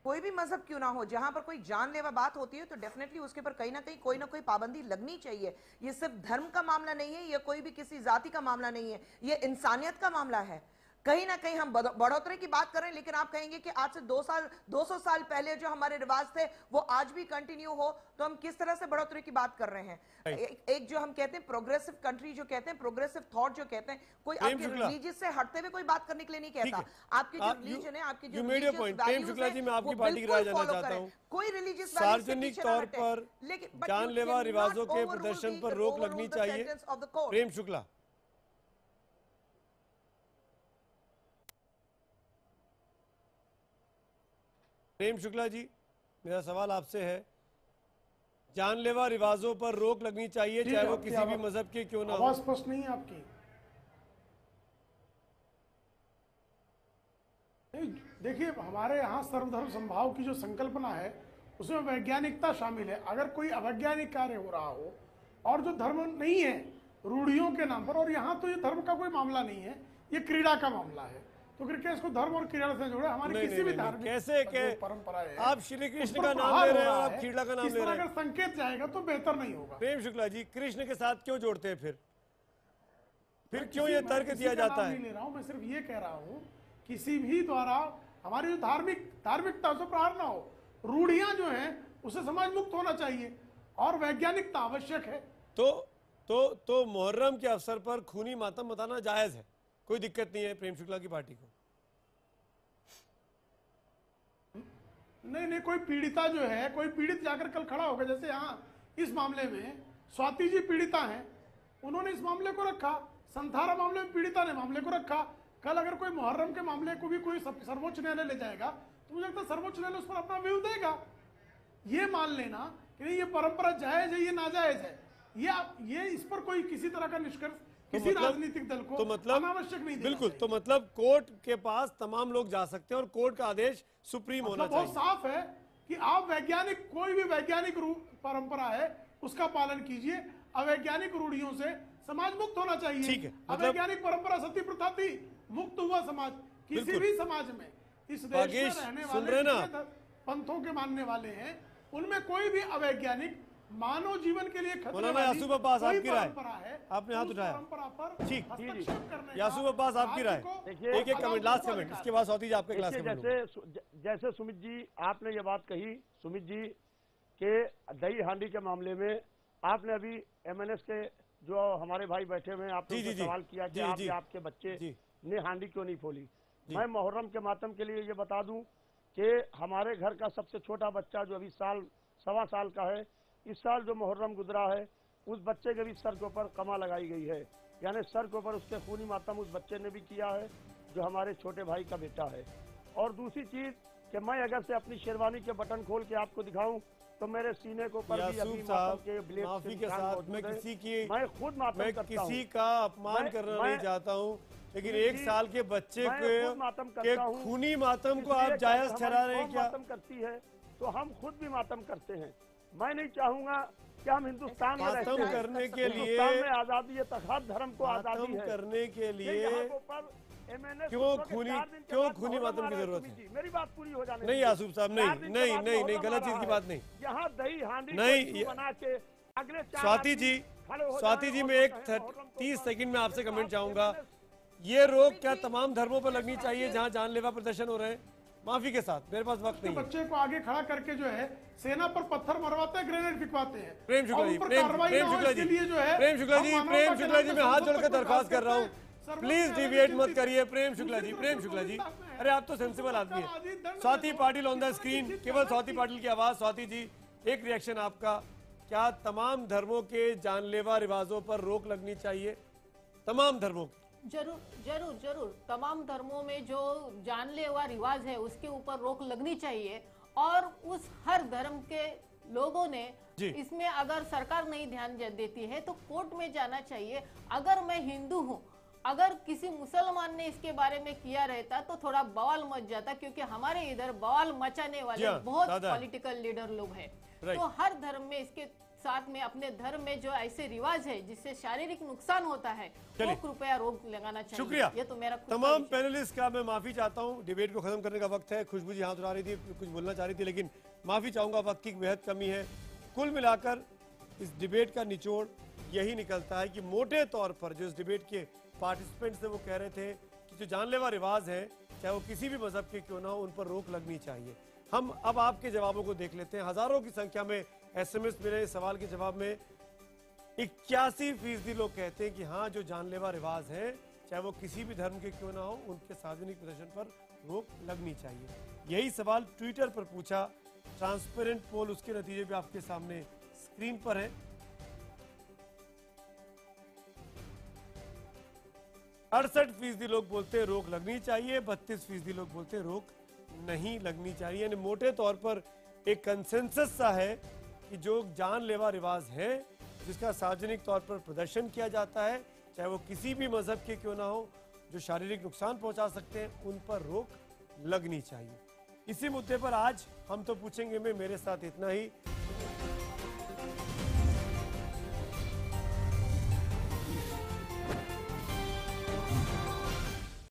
कोई भी मजहब क्यों ना हो, जहां पर कोई जानलेवा बात होती है तो डेफिनेटली उसके पर कहीं ना कोई पाबंदी लगनी चाहिए। ये सिर्फ धर्म का मामला नहीं है, ये कोई भी किसी जाति का मामला नहीं है, ये इंसानियत का मामला है। कहीं ना कहीं हम बढ़ोतरी की बात कर रहे हैं, लेकिन आप कहेंगे कि आज से 200 साल पहले जो हमारे रिवाज थे वो आज भी कंटिन्यू हो, तो हम किस तरह से बढ़ोतरी की बात कर रहे हैं। एक जो हम कहते हैं प्रोग्रेसिव कंट्री जो कहते हैं, प्रोग्रेसिव थॉट जो कहते हैं, कोई आपके रिलीजियस से हटते हुए कोई बात करने के लिए नहीं कहता। आपकी जो रिलीजन है, आपकी जो रिलीजियस वैल्यूज शुक्ला जी, मैं आपकी पार्टी की राय जानना चाहता हूं। कोई रिलीजियस सार्वजनिक तौर पर जानलेवा रिवाजों के प्रदर्शन पर रोक लगनी चाहिए। प्रेम शुक्ला। प्रेम शुक्ला जी, मेरा सवाल आपसे है, जानलेवा रिवाजों पर रोक लगनी चाहिए चाहे वो किसी भी मजहब के क्यों ना हो। आवाज स्पष्ट नहीं है आपकी। देखिए, हमारे यहाँ सर्वधर्म संभाव की जो संकल्पना है उसमें वैज्ञानिकता शामिल है। अगर कोई अवैज्ञानिक कार्य हो रहा हो और जो धर्म नहीं है, रूढ़ियों के नाम पर, और यहाँ तो ये धर्म का कोई मामला नहीं है, ये क्रीड़ा का मामला है, तो फिर क्या इसको धर्म और क्रीड़ा से जोड़े? हमारी किसी भी धार्मिक कैसे के परंपरा है, आप श्री कृष्ण का नाम ले रहे हो, आप क्रीड़ा का नाम ले रहे हैं। अगर संकेत जाएगा तो बेहतर नहीं होगा। प्रेम शुक्ला जी, कृष्ण के साथ क्यों जोड़ते हैं फिर क्यों ये तर्क दिया जाता है? नहीं ले रहा हूँ मैं, सिर्फ ये कह रहा हूँ किसी भी द्वारा हमारी जो धार्मिकता से प्रहार ना हो, रूढ़ियां जो हैं उससे समाज मुक्त होना चाहिए और वैज्ञानिकता आवश्यक है। तो मुहर्रम के अवसर पर खूनी मातम बताना जायज है, कोई दिक्कत नहीं है प्रेम शुक्ला की पार्टी को? नहीं, कोई पीड़िता जो है, कोई पीड़ित जाकर कल खड़ा होगा, जैसे यहाँ इस मामले में स्वाति जी पीड़िता हैं, उन्होंने इस मामले को रखा, संथारा मामले में पीड़िता ने मामले को रखा। कल अगर कोई मुहर्रम के मामले को भी कोई सर्वोच्च न्यायालय ले जाएगा तो मुझे लगता है सर्वोच्च न्यायालय उस पर अपना व्यू देगा। ये मान लेना कि नहीं ये परंपरा जायज है, ये नाजायज है, ये इस पर कोई किसी तरह का निष्कर्ष किसी राजनीतिक दल को अनावश्यक नहीं देना। बिल्कुल, तो मतलब कोर्ट के पास तमाम लोग जा सकते हैं और कोर्ट का आदेश सुप्रीम होना चाहिए। बहुत साफ है कि आप वैज्ञानिक, कोई भी वैज्ञानिक परंपरा है उसका पालन कीजिए, अवैज्ञानिक रूढ़ियों से समाज मुक्त होना चाहिए। ठीक है, अवैज्ञानिक परंपरा सती प्रथा थी, मुक्त हुआ समाज। किसी भी समाज में इस देश में रहने वाले पंथों के मानने वाले हैं, उनमें कोई भी अवैज्ञानिक मानव जीवन के लिए खतरे वाली यासूब अब्बास, आपकी राय? है, आपने हाथ उठाया, ठीक। यासूब अब्बास, आपकी राय? एक कमेंट, लास्ट कमेंट, इसके बाद स्वाति जी आपके क्लास में। जैसे सुमित जी आपने ये बात कही, सुमित जी के दही हांडी के मामले में आपने अभी एमएनएस के जो हमारे भाई बैठे हुए हैं, आपने सवाल किया कि आपके बच्चे ने हांडी क्यों नहीं खोली। मैं मुहर्रम के मातम के लिए ये बता दूं कि हमारे घर का सबसे छोटा बच्चा जो अभी सवा साल का है, इस साल जो मुहर्रम गुजरा है, उस बच्चे के भी सर के ऊपर कमा लगाई गई है, यानी सर के ऊपर उसके खूनी मातम उस बच्चे ने भी किया है जो हमारे छोटे भाई का बेटा है। और दूसरी चीज कि मैं अगर से अपनी शेरवानी के बटन खोल के आपको दिखाऊं तो मेरे सीने को पर भी अभी मातम के ब्लेड माफी के साथ मैं खुद मातम करता हूं। किसी का अपमान करना नहीं चाहता हूं, लेकिन 1 साल के बच्चे के खूनी मातम को आप जायज ठहरा रहे हैं क्या? मातम करती है तो हम खुद भी मातम करते हैं। मैं नहीं चाहूंगा कि हम हिंदुस्तान में रहते हैं, करने के लिए हिंदुस्तान में आजादी है, तख़ात धर्म को आजादी है, करने के लिए क्यों खूनी मातम की जरूरत है? मेरी बात पूरी हो जाने नहीं यासूब साहब, नहीं, गलत चीज की बात नहीं। यहाँ दही हांडी नहीं बना के अगले स्वाति जी मैं एक 30 सेकंड में आपसे कमेंट चाहूंगा। ये रोक क्या तमाम धर्मों पर लगनी चाहिए जहां जानलेवा प्रदर्शन हो रहे हैं? माफी के साथ, मेरे पास वक्त नहीं है। बच्चे को आगे खड़ा करके जो है सेना पर पत्थर मरवाते हैं, ग्रेनेड फिकवाते हैं। प्रेम शुक्ला जी, प्रेम शुक्ला जी, प्रेम शुक्ला जी, मैं हाथ जोड़कर दरख्वास्त कर रहा हूँ, प्लीज डिविएट मत करिए। प्रेम शुक्ला जी, प्रेम शुक्ला जी, अरे आप तो सेंसिबल आदमी है। Swati Patil on the screen, केवल स्वाति पाटिल की आवाज। स्वाति जी, एक रिएक्शन आपका, क्या तमाम धर्मों के जानलेवा रिवाजों पर रोक लगनी चाहिए? तमाम धर्मों की? जरूर जरूर जरूर, तमाम धर्मों में जो जानलेवा रिवाज है उसके ऊपर रोक लगनी चाहिए, और उस हर धर्म के लोगों ने इसमें अगर सरकार नहीं ध्यान देती है तो कोर्ट में जाना चाहिए। अगर मैं हिंदू हूँ, अगर किसी मुसलमान ने इसके बारे में किया रहता तो थोड़ा बवाल मच जाता, क्योंकि हमारे इधर बवाल मचाने वाले बहुत पॉलिटिकल लीडर लोग हैं। तो हर धर्म में इसके साथ में अपने धर्म में जो ऐसे रिवाज है जिससे शारीरिक नुकसान होता है वो कृपया रोक लगाना चाहिए। शुक्रिया। ये तो मेरा तमाम पैनलिस्ट का मैं माफी चाहता हूँ, डिबेट को खत्म करने का वक्त है। खुशबू जी हाथ उठा रही थी, कुछ बोलना चाह रही थी, लेकिन माफी चाहूंगा, वक्त की बेहद कमी है। कुल मिलाकर इस डिबेट का निचोड़ यही निकलता है कि मोटे तौर पर जो इस डिबेट के पार्टिसिपेंट्स थे वो कह रहे थे कि जो जानलेवा रिवाज है, चाहे वो किसी भी मजहब के क्यों ना हो, उन पर रोक लगनी चाहिए। हम अब आपके जवाबों को देख लेते हैं। हजारों की संख्या में SMS मिले सवाल के जवाब में। 81% लोग कहते हैं कि हाँ, जो जानलेवा रिवाज है, चाहे वो किसी भी धर्म के क्यों ना हो, उनके सार्वजनिक प्रदर्शन पर रोक लगनी चाहिए। यही सवाल ट्विटर पर पूछा, ट्रांसपेरेंट पोल, उसके नतीजे भी आपके सामने स्क्रीन पर है। 68% लोग बोलते हैं रोक लगनी चाहिए, 32% लोग बोलते हैं रोक नहीं लगनी चाहिए। यानी मोटे तौर पर एक कंसेंसस सा है कि जो जानलेवा रिवाज है, जिसका सार्वजनिक तौर पर प्रदर्शन किया जाता है, चाहे वो किसी भी मजहब के क्यों ना हो, जो शारीरिक नुकसान पहुंचा सकते हैं, उन पर रोक लगनी चाहिए। इसी मुद्दे पर आज हम तो पूछेंगे में मेरे साथ इतना ही।